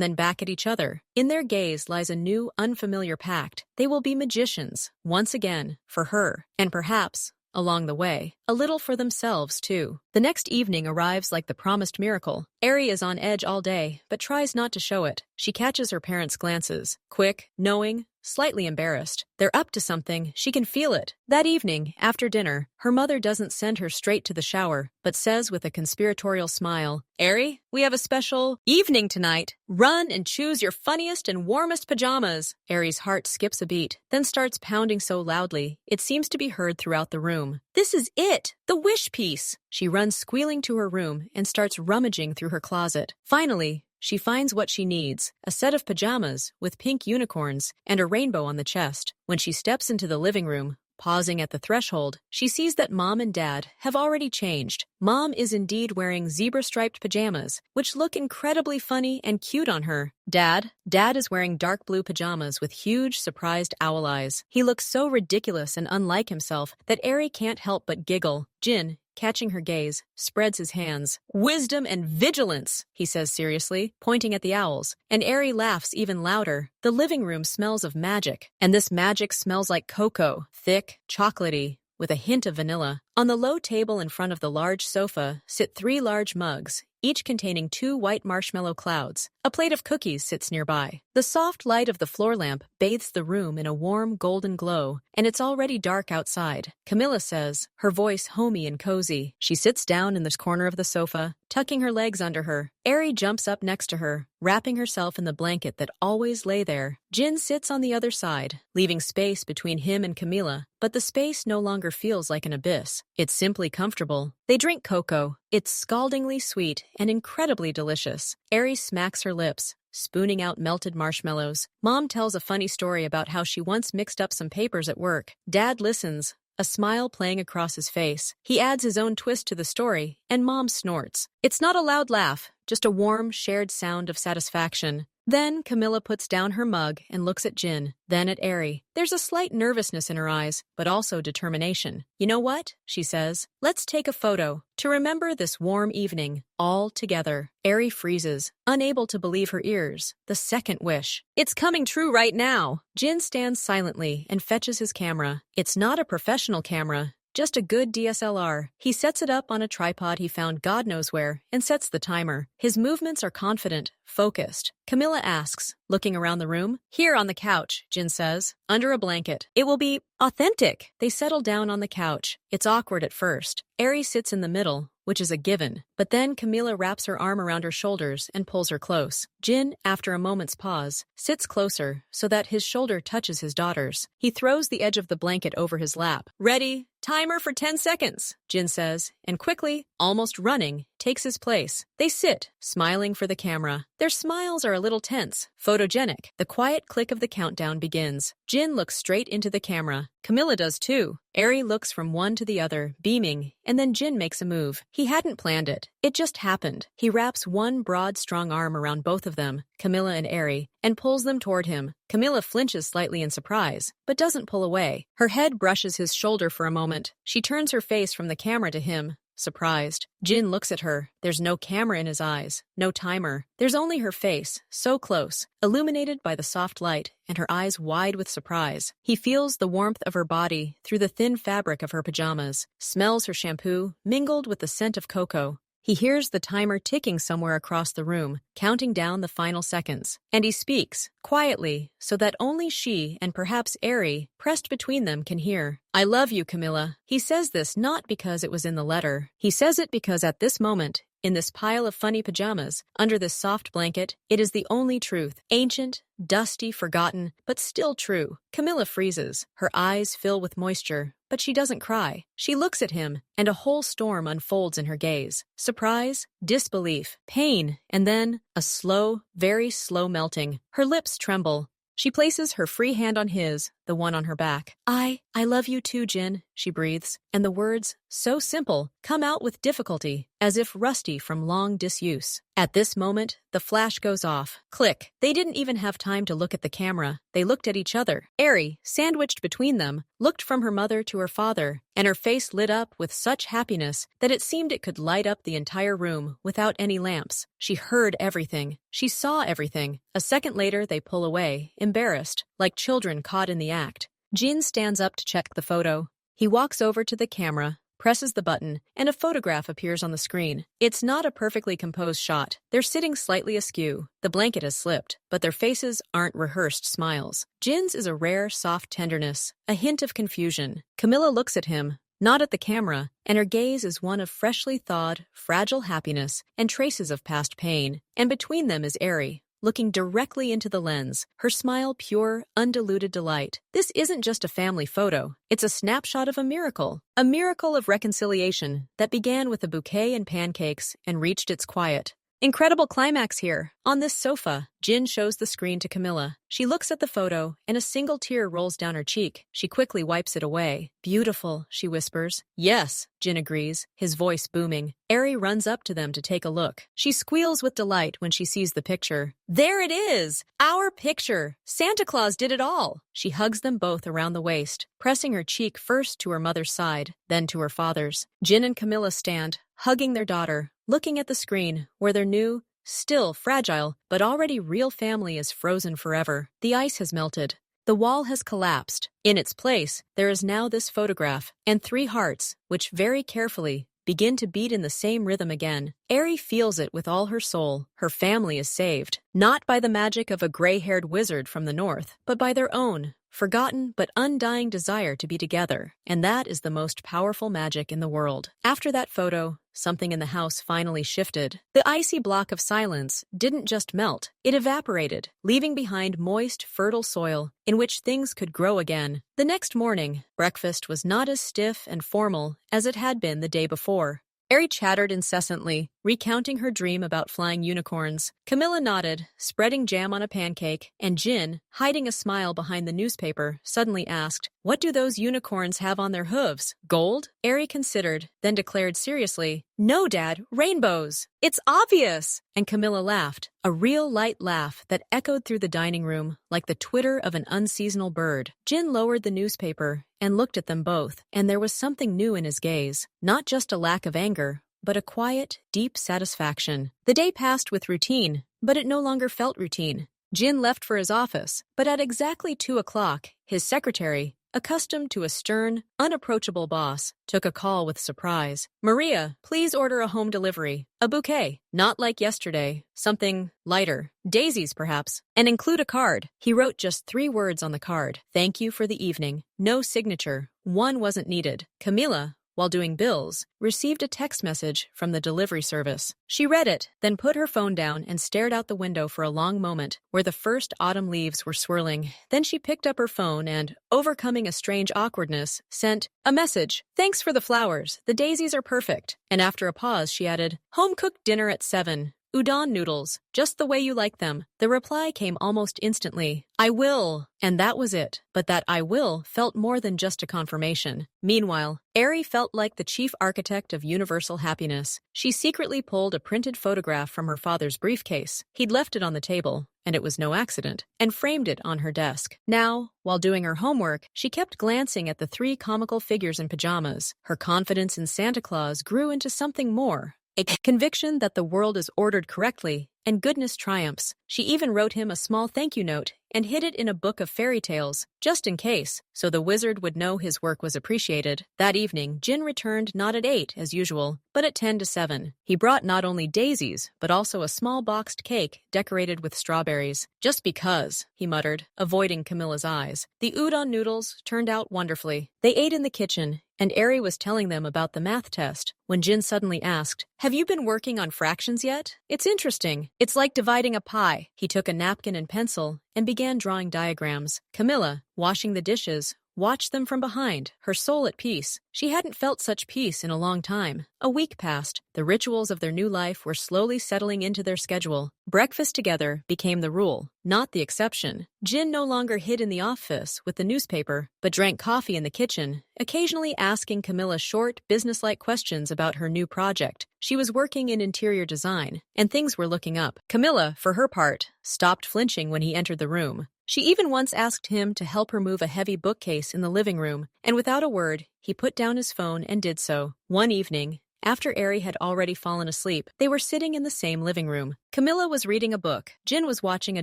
then back at each other. In their gaze lies a new, unfamiliar pact. They will be magicians, once again, for her, and perhaps, along the way, a little for themselves, too. The next evening arrives like the promised miracle. Ari is on edge all day, but tries not to show it. She catches her parents' glances. Quick, knowing, slightly embarrassed. They're up to something. She can feel it. That evening, after dinner, her mother doesn't send her straight to the shower, but says with a conspiratorial smile, Ari, we have a special evening tonight. Run and choose your funniest and warmest pajamas. Ari's heart skips a beat, then starts pounding so loudly, it seems to be heard throughout the room. This is it! The wish piece! She runs squealing to her room and starts rummaging through her closet. Finally, she finds what she needs, a set of pajamas with pink unicorns and a rainbow on the chest. When she steps into the living room, pausing at the threshold, she sees that Mom and Dad have already changed. Mom is indeed wearing zebra-striped pajamas, which look incredibly funny and cute on her. Dad is wearing dark blue pajamas with huge, surprised owl eyes. He looks so ridiculous and unlike himself that Ari can't help but giggle. Jin, catching her gaze, spreads his hands. Wisdom and vigilance, he says seriously, pointing at the owls, and Ari laughs even louder. The living room smells of magic, and this magic smells like cocoa, thick, chocolatey, with a hint of vanilla. On the low table in front of the large sofa sit 3 large mugs, each containing 2 white marshmallow clouds. A plate of cookies sits nearby. The soft light of the floor lamp bathes the room in a warm golden glow, and it's already dark outside. Camilla says, her voice homey and cozy. She sits down in the corner of the sofa, tucking her legs under her. Ari jumps up next to her, wrapping herself in the blanket that always lay there. Jin sits on the other side, leaving space between him and Camilla, but the space no longer feels like an abyss. It's simply comfortable. They drink cocoa. It's scaldingly sweet and incredibly delicious. Ari smacks her lips, spooning out melted marshmallows. Mom tells a funny story about how she once mixed up some papers at work. Dad listens, a smile playing across his face. He adds his own twist to the story, and Mom snorts. It's not a loud laugh, just a warm, shared sound of satisfaction. Then Camilla puts down her mug and looks at Jin, then at Ari. There's a slight nervousness in her eyes, but also determination. You know what? She says. Let's take a photo to remember this warm evening, all together. Ari freezes, unable to believe her ears. The second wish. It's coming true right now. Jin stands silently and fetches his camera. It's not a professional camera. Just a good DSLR. He sets it up on a tripod he found God knows where and sets the timer. His movements are confident, focused. Camilla asks, looking around the room. Here on the couch, Jin says, under a blanket. It will be authentic. They settle down on the couch. It's awkward at first. Ari sits in the middle, which is a given. But then Camilla wraps her arm around her shoulders and pulls her close. Jin, after a moment's pause, sits closer so that his shoulder touches his daughter's. He throws the edge of the blanket over his lap. Ready? Timer for 10 seconds, Jin says, and quickly, almost running, takes his place. They sit, smiling for the camera. Their smiles are a little tense, photogenic. The quiet click of the countdown begins. Jin looks straight into the camera. Camilla does too. Ari looks from one to the other, beaming, and then Jin makes a move. He hadn't planned it. It just happened. He wraps one broad, strong arm around both of them, Camilla and Ari, and pulls them toward him. Camilla flinches slightly in surprise, but doesn't pull away. Her head brushes his shoulder for a moment. She turns her face from the camera to him, surprised. Jin looks at her. There's no camera in his eyes, no timer. There's only her face, so close, illuminated by the soft light, and her eyes wide with surprise. He feels the warmth of her body through the thin fabric of her pajamas, smells her shampoo, mingled with the scent of cocoa. He hears the timer ticking somewhere across the room, counting down the final seconds. And he speaks, quietly, so that only she and perhaps Ari, pressed between them, can hear. I love you, Camilla. He says this not because it was in the letter. He says it because at this moment, in this pile of funny pajamas, under this soft blanket, it is the only truth. Ancient, dusty, forgotten, but still true. Camilla freezes. Her eyes fill with moisture, but she doesn't cry. She looks at him, and a whole storm unfolds in her gaze. Surprise, disbelief, pain, and then a slow, very slow melting. Her lips tremble. She places her free hand on his, the one on her back. I love you too, Jin, she breathes, and the words, so simple, come out with difficulty, as if rusty from long disuse. At this moment, the flash goes off. Click. They didn't even have time to look at the camera. They looked at each other. Ari, sandwiched between them, looked from her mother to her father, and her face lit up with such happiness that it seemed it could light up the entire room without any lamps. She heard everything. She saw everything. A second later, they pull away, embarrassed, like children caught in the act. Jin stands up to check the photo. He walks over to the camera, presses the button, and a photograph appears on the screen. It's not a perfectly composed shot. They're sitting slightly askew. The blanket has slipped, but their faces aren't rehearsed smiles. Jin's is a rare, soft tenderness, a hint of confusion. Camilla looks at him, not at the camera, and her gaze is one of freshly thawed, fragile happiness and traces of past pain. And between them is Ari, looking directly into the lens, her smile pure, undiluted delight. This isn't just a family photo. It's a snapshot of a miracle of reconciliation that began with a bouquet and pancakes and reached its quiet, incredible climax here. On this sofa, Jin shows the screen to Camilla. She looks at the photo, and a single tear rolls down her cheek. She quickly wipes it away. Beautiful, she whispers. Yes, Jin agrees, his voice booming. Ari runs up to them to take a look. She squeals with delight when she sees the picture. There it is! Our picture! Santa Claus did it all! She hugs them both around the waist, pressing her cheek first to her mother's side, then to her father's. Jin and Camilla stand, hugging their daughter, looking at the screen, where their new, still fragile, but already real family is frozen forever. The ice has melted. The wall has collapsed. In its place, there is now this photograph, and 3 hearts, which very carefully begin to beat in the same rhythm again. Ari feels it with all her soul. Her family is saved, not by the magic of a gray-haired wizard from the north, but by their own, forgotten but undying desire to be together. And that is the most powerful magic in the world. After that photo, something in the house finally shifted. The icy block of silence didn't just melt, it evaporated, leaving behind moist, fertile soil in which things could grow again. The next morning, breakfast was not as stiff and formal as it had been the day before. Ari chattered incessantly, recounting her dream about flying unicorns. Camilla nodded, spreading jam on a pancake, and Jin, hiding a smile behind the newspaper, suddenly asked, What do those unicorns have on their hooves? Gold? Ari considered, then declared seriously, No, Dad, rainbows. It's obvious. And Camilla laughed, a real light laugh that echoed through the dining room like the twitter of an unseasonal bird. Jin lowered the newspaper and looked at them both, and there was something new in his gaze, not just a lack of anger, but a quiet, deep satisfaction. The day passed with routine, but it no longer felt routine. Jin left for his office, but at exactly 2 o'clock, his secretary, accustomed to a stern, unapproachable boss, took a call with surprise. Maria, please order a home delivery. A bouquet, not like yesterday, something lighter, daisies perhaps, and include a card. He wrote just 3 words on the card. Thank you for the evening. No signature. One wasn't needed. Camila, while doing bills, received a text message from the delivery service. She read it, then put her phone down and stared out the window for a long moment, where the first autumn leaves were swirling. Then she picked up her phone and, overcoming a strange awkwardness, sent a message. Thanks for the flowers. The daisies are perfect. And after a pause, she added, home-cooked dinner at 7. Udon noodles, just the way you like them. The reply came almost instantly. I will. And that was it. But that I will felt more than just a confirmation. Meanwhile, Ari felt like the chief architect of universal happiness. She secretly pulled a printed photograph from her father's briefcase. He'd left it on the table, and it was no accident, and framed it on her desk. Now, while doing her homework, she kept glancing at the 3 comical figures in pajamas. Her confidence in Santa Claus grew into something more. A conviction that the world is ordered correctly, and goodness triumphs. She even wrote him a small thank you note and hid it in a book of fairy tales, just in case, so the wizard would know his work was appreciated. That evening, Jin returned not at 8, as usual, but at 10 to 7. He brought not only daisies, but also a small boxed cake decorated with strawberries. Just because, he muttered, avoiding Camilla's eyes. The udon noodles turned out wonderfully. They ate in the kitchen, and Ari was telling them about the math test, when Jin suddenly asked, Have you been working on fractions yet? It's interesting. It's like dividing a pie. He took a napkin and pencil and began drawing diagrams. Camilla, washing the dishes, watched them from behind, her soul at peace. She hadn't felt such peace in a long time. A week passed. The rituals of their new life were slowly settling into their schedule. Breakfast together became the rule, not the exception. Jin no longer hid in the office with the newspaper, but drank coffee in the kitchen, occasionally asking Camilla short, businesslike questions about her new project. She was working in interior design, and things were looking up. Camilla, for her part, stopped flinching when he entered the room. She even once asked him to help her move a heavy bookcase in the living room, and without a word, he put down his phone and did so. One evening, after Ari had already fallen asleep, they were sitting in the same living room. Camilla was reading a book. Jin was watching a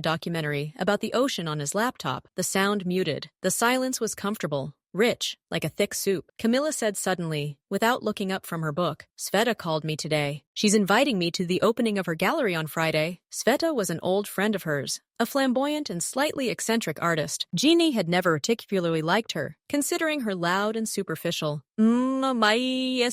documentary about the ocean on his laptop, the sound muted. The silence was comfortable, rich, like a thick soup. Camilla said suddenly, without looking up from her book, Sveta called me today. She's inviting me to the opening of her gallery on Friday. Sveta was an old friend of hers, a flamboyant and slightly eccentric artist. Jeannie had never particularly liked her, considering her loud and superficial. He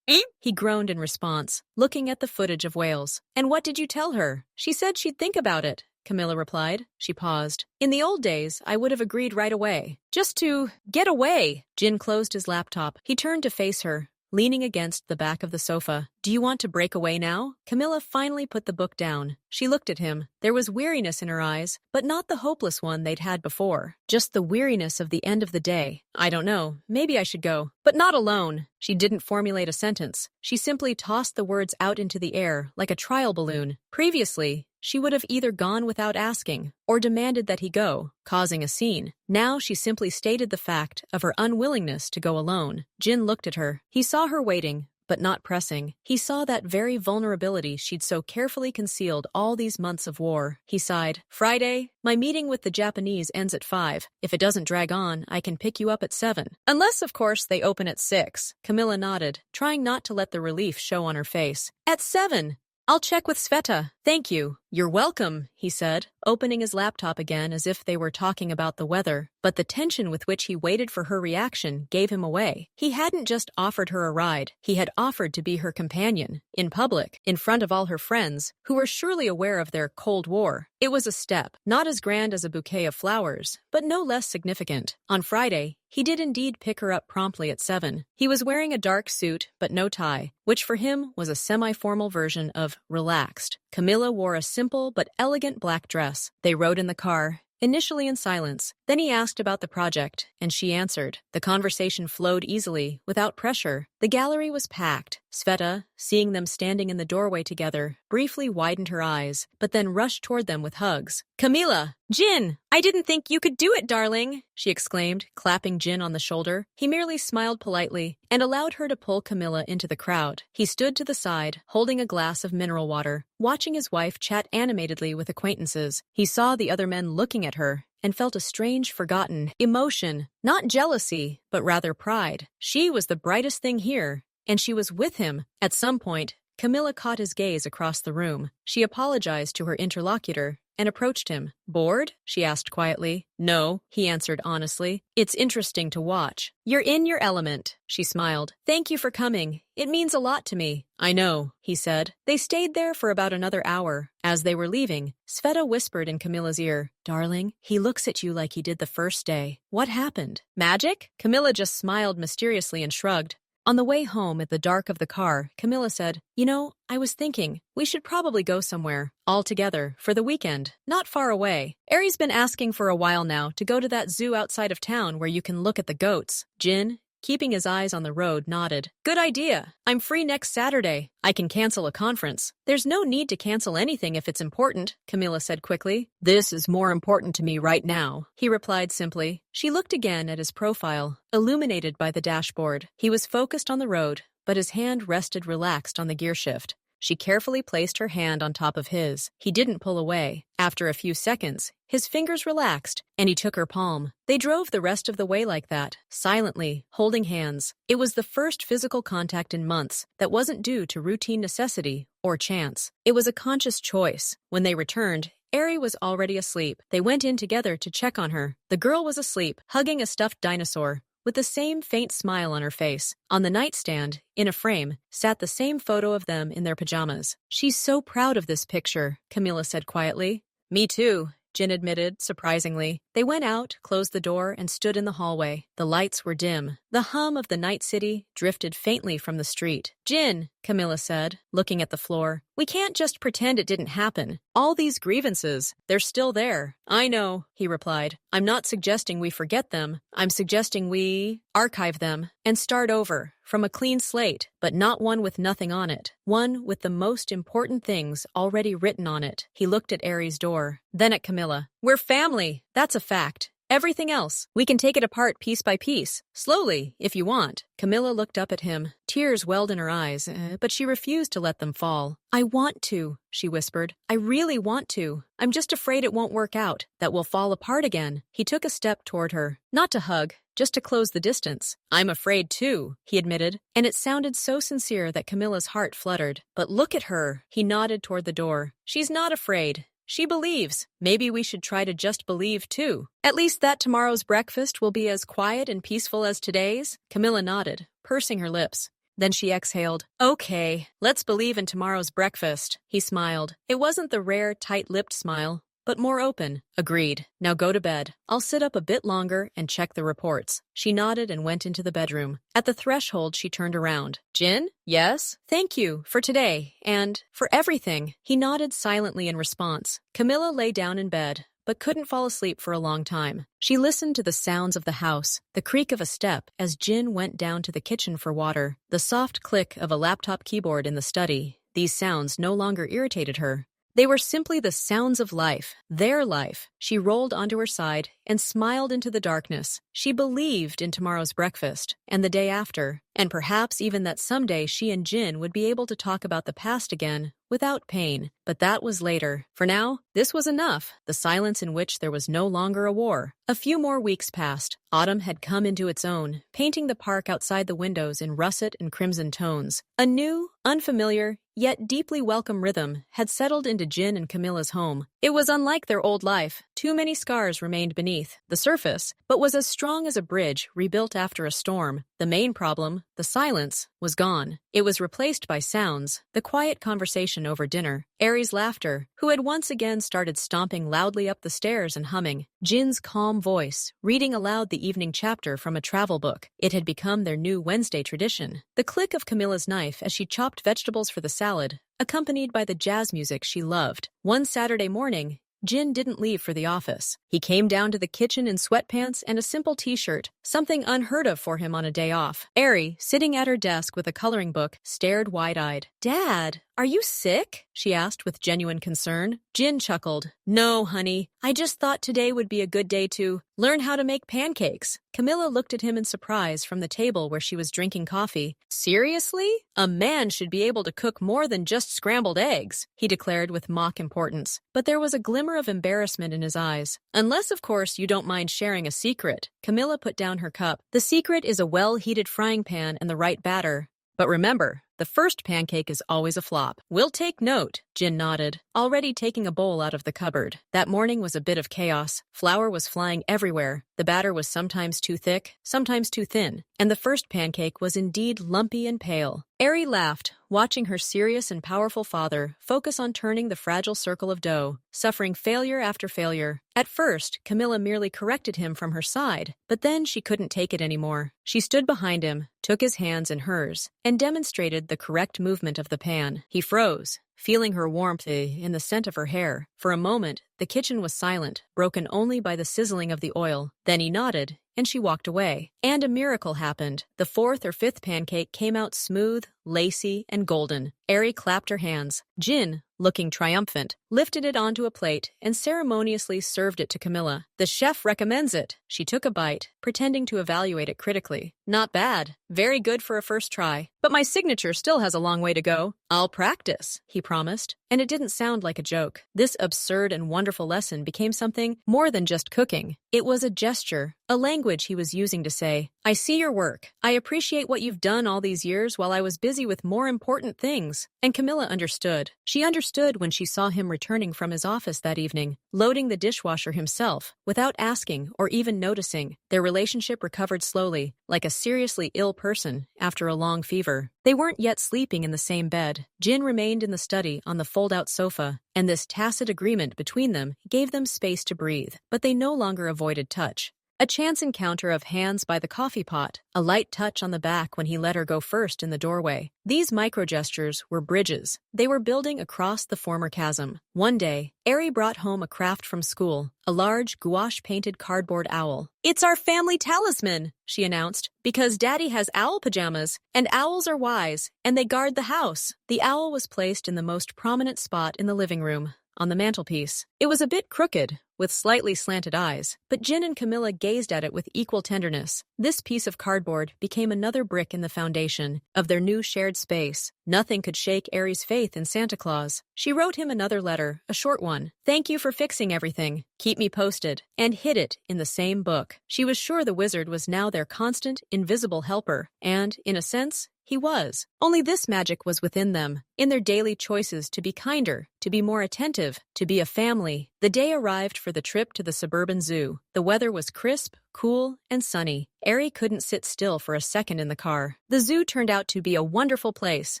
groaned in response, looking at the footage of whales. And what did you tell her? She said she'd think about it, Camilla replied. She paused. In the old days, I would have agreed right away. Just to get away. Jin closed his laptop. He turned to face her, leaning against the back of the sofa. Do you want to break away now? Camilla finally put the book down. She looked at him. There was weariness in her eyes, but not the hopeless one they'd had before. Just the weariness of the end of the day. I don't know. Maybe I should go. But not alone. She didn't formulate a sentence. She simply tossed the words out into the air like a trial balloon. Previously, she would have either gone without asking or demanded that he go, causing a scene. Now she simply stated the fact of her unwillingness to go alone. Jin looked at her. He saw her waiting, but not pressing. He saw that very vulnerability she'd so carefully concealed all these months of war. He sighed. Friday, my meeting with the Japanese ends at 5. If it doesn't drag on, I can pick you up at 7. Unless, of course, they open at 6. Camilla nodded, trying not to let the relief show on her face. At 7! I'll check with Sveta. Thank you. You're welcome, he said, opening his laptop again as if they were talking about the weather. But the tension with which he waited for her reaction gave him away. He hadn't just offered her a ride. He had offered to be her companion, in public, in front of all her friends, who were surely aware of their Cold War. It was a step, not as grand as a bouquet of flowers, but no less significant. On Friday, he did indeed pick her up promptly at 7. He was wearing a dark suit, but no tie, which for him was a semi-formal version of relaxed. Camilla wore a simple but elegant black dress. They rode in the car, initially in silence. Then he asked about the project, and she answered. The conversation flowed easily, without pressure. The gallery was packed. Sveta, seeing them standing in the doorway together, briefly widened her eyes, but then rushed toward them with hugs. Camila! Jin! I didn't think you could do it, darling! She exclaimed, clapping Jin on the shoulder. He merely smiled politely and allowed her to pull Camila into the crowd. He stood to the side, holding a glass of mineral water, watching his wife chat animatedly with acquaintances. He saw the other men looking at her and felt a strange, forgotten emotion. Not jealousy, but rather pride. She was the brightest thing here, and she was with him. At some point, Camilla caught his gaze across the room. She apologized to her interlocutor and approached him. Bored? She asked quietly. No, he answered honestly. It's interesting to watch. You're in your element, she smiled. Thank you for coming. It means a lot to me. I know, he said. They stayed there for about another hour. As they were leaving, Sveta whispered in Camilla's ear, Darling, he looks at you like he did the first day. What happened? Magic? Camilla just smiled mysteriously and shrugged. On the way home at the dark of the car, Camilla said, I was thinking, we should probably go somewhere, all together, for the weekend, not far away. Ari's been asking for a while now to go to that zoo outside of town where you can look at the goats. Jin, keeping his eyes on the road, nodded. Good idea. I'm free next Saturday. I can cancel a conference. There's no need to cancel anything if it's important, Camilla said quickly. This is more important to me right now, he replied simply. She looked again at his profile, illuminated by the dashboard. He was focused on the road, but his hand rested relaxed on the gear shift. She carefully placed her hand on top of his. He didn't pull away. After a few seconds, his fingers relaxed, and he took her palm. They drove the rest of the way like that, silently, holding hands. It was the first physical contact in months that wasn't due to routine necessity or chance. It was a conscious choice. When they returned, Ari was already asleep. They went in together to check on her. The girl was asleep, hugging a stuffed dinosaur, with the same faint smile on her face. On the nightstand, in a frame, sat the same photo of them in their pajamas. She's so proud of this picture, Camilla said quietly. Me too, Jin admitted, surprisingly. They went out, closed the door, and stood in the hallway. The lights were dim. The hum of the night city drifted faintly from the street. Jin, Camilla said, looking at the floor. We can't just pretend it didn't happen. All these grievances, they're still there. I know, he replied. I'm not suggesting we forget them. I'm suggesting we archive them and start over, from a clean slate, but not one with nothing on it. One with the most important things already written on it. He looked at Ari's door, then at Camilla. We're family. That's a fact. Everything else, we can take it apart piece by piece, slowly, if you want. Camilla looked up at him. Tears welled in her eyes, but she refused to let them fall. I want to, she whispered. I really want to. I'm just afraid it won't work out, that we'll fall apart again. He took a step toward her, not to hug, just to close the distance. I'm afraid too, he admitted, and it sounded so sincere that Camilla's heart fluttered. But look at her, he nodded toward the door. She's not afraid. She believes. Maybe we should try to just believe, too. At least that tomorrow's breakfast will be as quiet and peaceful as today's? Camilla nodded, pursing her lips. Then she exhaled. Okay, let's believe in tomorrow's breakfast. He smiled. It wasn't the rare, tight-lipped smile, but more open. Agreed. Now go to bed. I'll sit up a bit longer and check the reports. She nodded and went into the bedroom. At the threshold, she turned around. Jin? Yes? Thank you for today and for everything. He nodded silently in response. Camilla lay down in bed, but couldn't fall asleep for a long time. She listened to the sounds of the house, the creak of a step as Jin went down to the kitchen for water, the soft click of a laptop keyboard in the study. These sounds no longer irritated her. They were simply the sounds of life, their life. She rolled onto her side and smiled into the darkness. She believed in tomorrow's breakfast, and the day after, and perhaps even that someday she and Jin would be able to talk about the past again, without pain. But that was later. For now, this was enough, the silence in which there was no longer a war. A few more weeks passed. Autumn had come into its own, painting the park outside the windows in russet and crimson tones. A new, unfamiliar, yet deeply welcome rhythm had settled into Jin and Camilla's home. It was unlike their old life. Too many scars remained beneath the surface, but was as strong as a bridge rebuilt after a storm. The main problem, the silence, was gone. It was replaced by sounds, the quiet conversation over dinner, Ari's laughter, who had once again started stomping loudly up the stairs and humming, Jin's calm voice, reading aloud the evening chapter from a travel book. It had become their new Wednesday tradition. The click of Camilla's knife as she chopped vegetables for the salad, accompanied by the jazz music she loved. One Saturday morning, Jin didn't leave for the office. He came down to the kitchen in sweatpants and a simple t-shirt, something unheard of for him on a day off. Eri, sitting at her desk with a coloring book, stared wide-eyed. "Dad, are you sick?" she asked with genuine concern. Jin chuckled. "No, honey. I just thought today would be a good day to learn how to make pancakes." Camilla looked at him in surprise from the table where she was drinking coffee. "Seriously? A man should be able to cook more than just scrambled eggs," he declared with mock importance. But there was a glimmer of embarrassment in his eyes. "Unless, of course, you don't mind sharing a secret." Camilla put down her cup. "The secret is a well-heated frying pan and the right batter. But remember, the first pancake is always a flop." "We'll take note," Jin nodded, already taking a bowl out of the cupboard. That morning was a bit of chaos. Flour was flying everywhere. The batter was sometimes too thick, sometimes too thin, and the first pancake was indeed lumpy and pale. Eri laughed, watching her serious and powerful father focus on turning the fragile circle of dough, suffering failure after failure. At first, Camilla merely corrected him from her side, but then she couldn't take it anymore. She stood behind him, took his hands in hers, and demonstrated the correct movement of the pan. He froze, feeling her warmth in the scent of her hair. For a moment, the kitchen was silent, broken only by the sizzling of the oil. Then he nodded, and she walked away. And a miracle happened. The fourth or fifth pancake came out smooth, lacy, and golden. Eri clapped her hands. Jin, looking triumphant, lifted it onto a plate and ceremoniously served it to Camilla. "The chef recommends it." She took a bite, pretending to evaluate it critically. "Not bad. Very good for a first try. But my signature still has a long way to go." "I'll practice," he promised. And it didn't sound like a joke. This absurd and wonderful lesson became something more than just cooking. It was a gesture, a language he was using to say, "I see your work. I appreciate what you've done all these years while I was busy with more important things." And Camilla understood. She understood when she saw him returning from his office that evening, loading the dishwasher himself, without asking or even noticing. Their relationship recovered slowly, like a seriously ill person after a long fever. They weren't yet sleeping in the same bed. Jin remained in the study on the fold-out sofa, and this tacit agreement between them gave them space to breathe. But they no longer avoided touch. A chance encounter of hands by the coffee pot, a light touch on the back when he let her go first in the doorway. These micro-gestures were bridges. They were building across the former chasm. One day, Eri brought home a craft from school, a large gouache-painted cardboard owl. "It's our family talisman," she announced, "because Daddy has owl pajamas, and owls are wise, and they guard the house." The owl was placed in the most prominent spot in the living room, on the mantelpiece. It was a bit crooked, with slightly slanted eyes, but Jin and Camilla gazed at it with equal tenderness. This piece of cardboard became another brick in the foundation of their new shared space. Nothing could shake Eri's faith in Santa Claus. She wrote him another letter, a short one. "Thank you for fixing everything. Keep me posted," and hid it in the same book. She was sure the wizard was now their constant, invisible helper, and, in a sense, he was. Only this magic was within them, in their daily choices to be kinder, to be more attentive, to be a family. The day arrived for the trip to the suburban zoo. The weather was crisp, cool, and sunny. Eri couldn't sit still for a second in the car. The zoo turned out to be a wonderful place,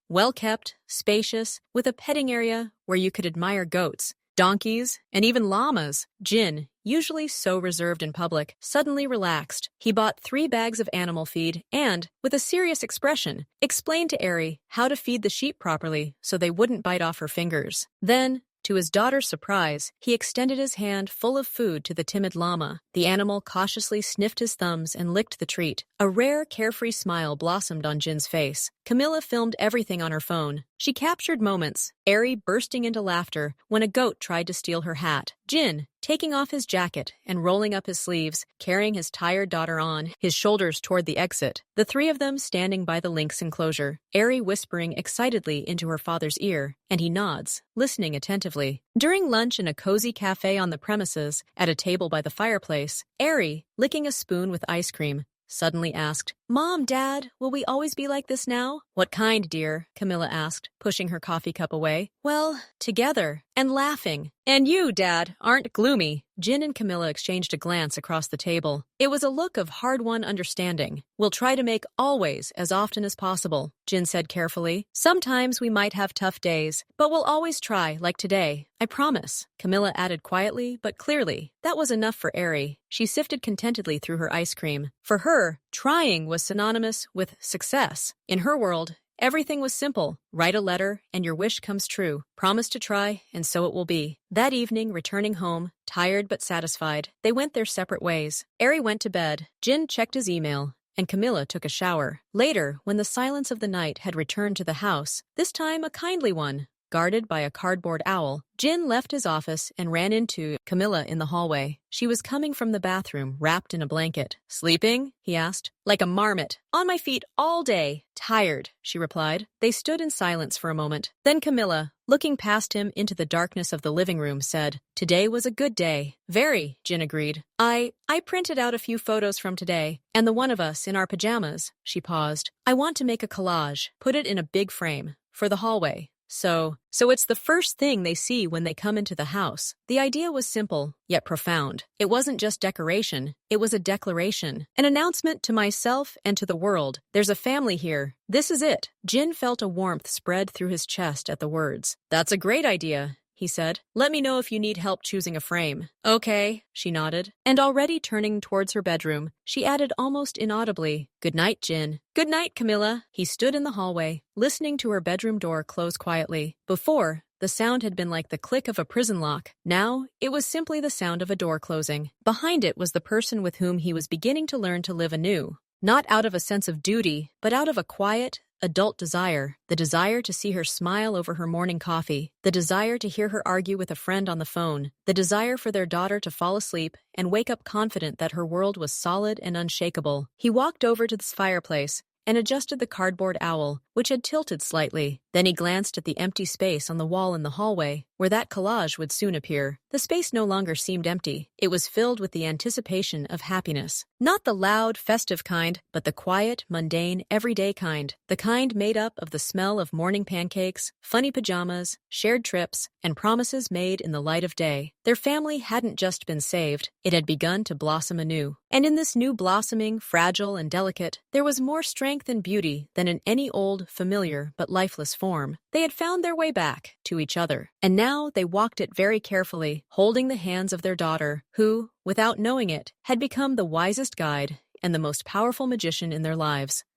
well-kept, spacious, with a petting area where you could admire goats, donkeys, and even llamas. Jin, usually so reserved in public, suddenly relaxed. He bought 3 bags of animal feed and, with a serious expression, explained to Eri how to feed the sheep properly so they wouldn't bite off her fingers. Then, to his daughter's surprise, he extended his hand full of food to the timid llama. The animal cautiously sniffed his thumbs and licked the treat. A rare, carefree smile blossomed on Jin's face. Camilla filmed everything on her phone. She captured moments, Eri bursting into laughter when a goat tried to steal her hat. Jin, taking off his jacket and rolling up his sleeves, carrying his tired daughter on, his shoulders toward the exit. The 3 of them standing by the lynx enclosure, Eri whispering excitedly into her father's ear, and he nods, listening attentively. During lunch in a cozy cafe on the premises, at a table by the fireplace, Eri, licking a spoon with ice cream, suddenly asked, "Mom, Dad, will we always be like this now?" "What kind, dear?" Camilla asked, pushing her coffee cup away. "Well, together, and laughing. And you, Dad, aren't gloomy." Jin and Camilla exchanged a glance across the table. It was a look of hard-won understanding. "We'll try to make always as often as possible," Jin said carefully. "Sometimes we might have tough days, but we'll always try, like today. I promise," Camilla added quietly but clearly. That was enough for Eri. She sifted contentedly through her ice cream. For her, trying was synonymous with success. In her world, Everything was simple. Write a letter, and your wish comes true. Promise to try, and so it will be. That evening, returning home, tired but satisfied, they went their separate ways. Ari went to bed, Jin checked his email, and Camilla took a shower. Later, when the silence of the night had returned to the house, this time a kindly one, guarded by a cardboard owl, Jin left his office and ran into Camilla in the hallway. She was coming from the bathroom, wrapped in a blanket. "Sleeping?" he asked. "Like a marmot. On my feet all day. Tired," she replied. They stood in silence for a moment. Then Camilla, looking past him into the darkness of the living room, said, "Today was a good day." "Very," Jin agreed. I printed out a few photos from today, and the one of us in our pajamas." She paused. "I want to make a collage, put it in a big frame, for the hallway. So it's the first thing they see when they come into the house." The idea was simple, yet profound. It wasn't just decoration, it was a declaration. An announcement to myself and to the world. There's a family here. This is it. Jin felt a warmth spread through his chest at the words. "That's a great idea," he said. "Let me know if you need help choosing a frame." "Okay," she nodded. And already turning towards her bedroom, she added almost inaudibly, "Good night, Jin." "Good night, Camilla." He stood in the hallway, listening to her bedroom door close quietly. Before, the sound had been like the click of a prison lock. Now, it was simply the sound of a door closing. Behind it was the person with whom he was beginning to learn to live anew. Not out of a sense of duty, but out of a quiet, adult desire. The desire to see her smile over her morning coffee. The desire to hear her argue with a friend on the phone. The desire for their daughter to fall asleep and wake up confident that her world was solid and unshakable. He walked over to this fireplace and adjusted the cardboard owl, which had tilted slightly. Then he glanced at the empty space on the wall in the hallway, where that collage would soon appear. The space no longer seemed empty. It was filled with the anticipation of happiness. Not the loud, festive kind, but the quiet, mundane, everyday kind. The kind made up of the smell of morning pancakes, funny pajamas, shared trips, and promises made in the light of day. Their family hadn't just been saved, it had begun to blossom anew. And in this new blossoming, fragile and delicate, there was more strength and beauty than in any old, familiar, but lifeless form. They had found their way back to each other. And now they walked it very carefully, holding the hands of their daughter, who, without knowing it, had become the wisest guide and the most powerful magician in their lives.